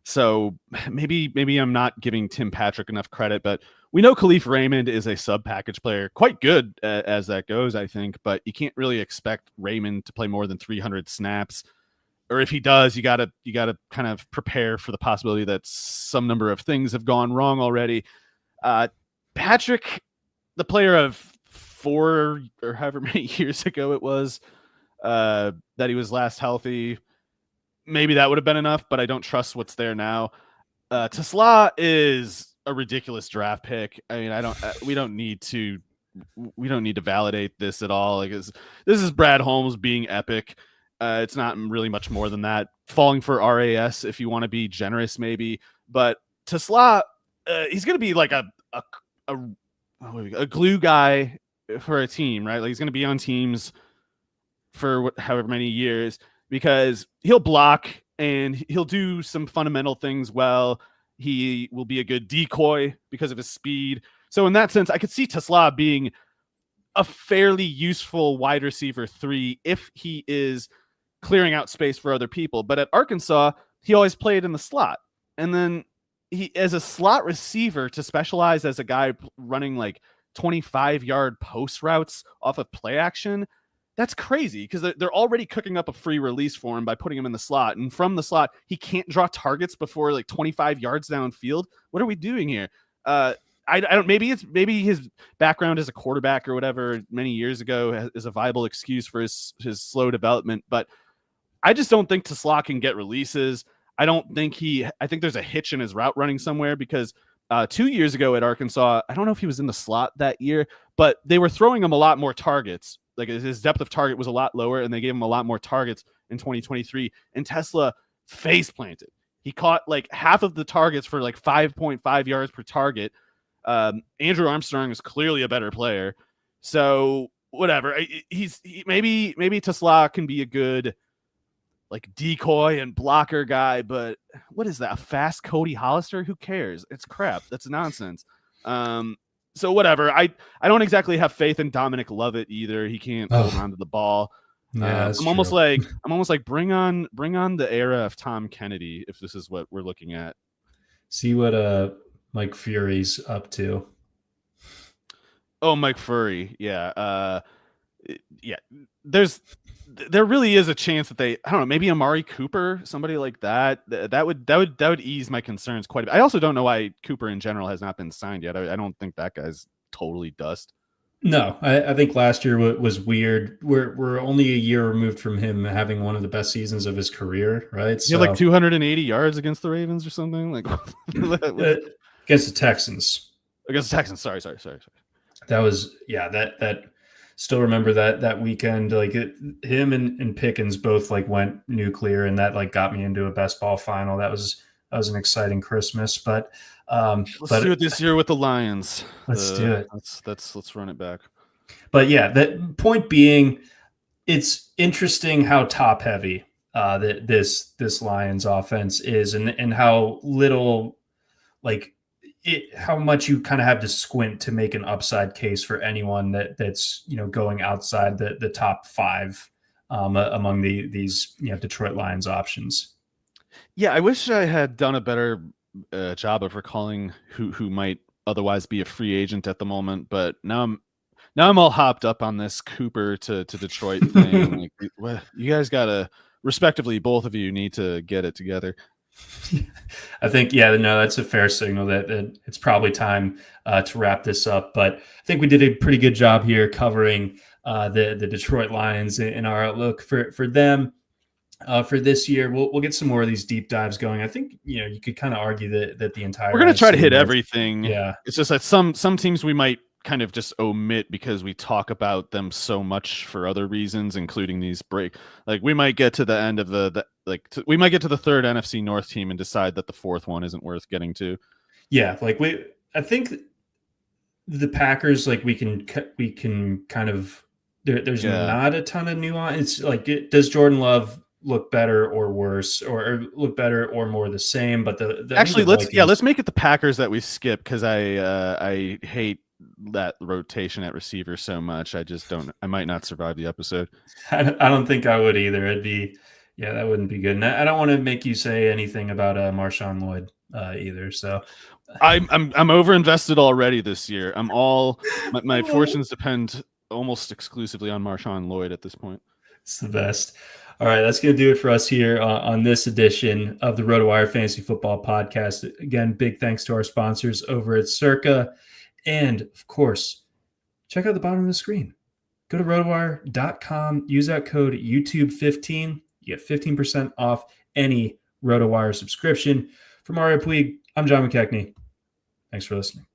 [SPEAKER 2] So maybe I'm not giving Tim Patrick enough credit, but we know Khalif Raymond is a sub package player, quite good as that goes, I think. But you can't really expect Raymond to play more than 300 snaps, or if he does, you gotta kind of prepare for the possibility that some number of things have gone wrong already. Uh, Patrick, the player of 4 or however many years ago it was that he was last healthy, maybe that would have been enough, but I don't trust what's there now. Tesla is a ridiculous draft pick. I mean, I don't. We don't need to. We don't need to validate this at all. Like this is Brad Holmes being epic. It's not really much more than that. Falling for RAS if you want to be generous, maybe. But Tesla, he's going to be like a glue guy for a team, right? Like he's going to be on teams for however many years because he'll block and he'll do some fundamental things well. He will be a good decoy because of his speed. So in that sense, I could see Tesla being a fairly useful wide receiver 3 if he is clearing out space for other people. But at Arkansas, he always played in the slot. And then he, as a slot receiver, to specialize as a guy running like 25-yard post routes off of play action, that's crazy because they're already cooking up a free release for him by putting him in the slot. And from the slot, he can't draw targets before like 25 yards downfield. What are we doing here? I don't. Maybe his background as a quarterback or whatever many years ago is a viable excuse for his slow development. But I just don't think Tesla can get releases. I think there's a hitch in his route running somewhere because 2 years ago at Arkansas, I don't know if he was in the slot that year, but they were throwing him a lot more targets. Like his depth of target was a lot lower, and they gave him a lot more targets in 2023. And Tesla face planted. He caught like half of the targets for like 5.5 yards per target. Andrew Armstrong is clearly a better player. So whatever. Maybe Tesla can be a good like decoy and blocker guy, but what is that? A fast Cody Hollister? Who cares? It's crap. That's nonsense. So whatever. I don't exactly have faith in Dominic Lovett either. He can't hold on to the ball.
[SPEAKER 1] Yeah,
[SPEAKER 2] I'm almost like bring on the era of Tom Kennedy if this is what we're looking at.
[SPEAKER 1] See what Mike Fury's up to.
[SPEAKER 2] Oh, Mike Furry. Yeah. Yeah. There really is a chance that I don't know, maybe Amari Cooper, somebody like that. That would ease my concerns quite a bit. I also don't know why Cooper in general has not been signed yet. I don't think that guy's totally dust.
[SPEAKER 1] No, I think last year was weird. We're only a year removed from him having one of the best seasons of his career, right?
[SPEAKER 2] He had like 280 yards against the Ravens or something. Like
[SPEAKER 1] against the Texans.
[SPEAKER 2] Against the Texans. Sorry.
[SPEAKER 1] That was that still remember that weekend. Like him and Pickens both like went nuclear, and that like got me into a best ball final. That was was an exciting Christmas. But
[SPEAKER 2] let's do it this year with the Lions.
[SPEAKER 1] Let's do it.
[SPEAKER 2] Let's run it back.
[SPEAKER 1] But yeah, the point being, it's interesting how top heavy that this Lions offense is, and how little, like, how much you kind of have to squint to make an upside case for anyone that's going outside the top five among these Detroit Lions options.
[SPEAKER 2] Yeah, I wish I had done a better job of recalling who might otherwise be a free agent at the moment, but now I'm all hopped up on this Cooper to Detroit thing. Like, you guys gotta, respectively, both of you need to get it together.
[SPEAKER 1] I think, that's a fair signal that it's probably time to wrap this up. But I think we did a pretty good job here covering the Detroit Lions and our outlook for them for this year. We'll get some more of these deep dives going. I think you could kind of argue that the entire,
[SPEAKER 2] we're going to try to hit
[SPEAKER 1] North,
[SPEAKER 2] everything.
[SPEAKER 1] Yeah,
[SPEAKER 2] it's just that some teams we might kind of just omit because we talk about them so much for other reasons, including these like we might get to the end of we might get to the third NFC North team and decide that the fourth one isn't worth getting to.
[SPEAKER 1] Yeah, I think the Packers, like, we can kind of there's not a ton of nuance. It's like, does Jordan Love look better or worse, or look better or more the same? But
[SPEAKER 2] actually, let's make it the Packers that we skip, because I hate that rotation at receiver so much. I might not survive the episode.
[SPEAKER 1] I don't think I would either. That wouldn't be good. And I don't want to make you say anything about Marshawn Lloyd either. So
[SPEAKER 2] I'm over invested already this year. My fortunes depend almost exclusively on Marshawn Lloyd at this point.
[SPEAKER 1] It's the best. All right, that's going to do it for us here on this edition of the RotoWire Fantasy Football Podcast. Again, big thanks to our sponsors over at Circa. And, of course, check out the bottom of the screen. Go to rotowire.com. Use that code YouTube15. You get 15% off any RotoWire subscription. For Mario Puig, I'm John McKechnie. Thanks for listening.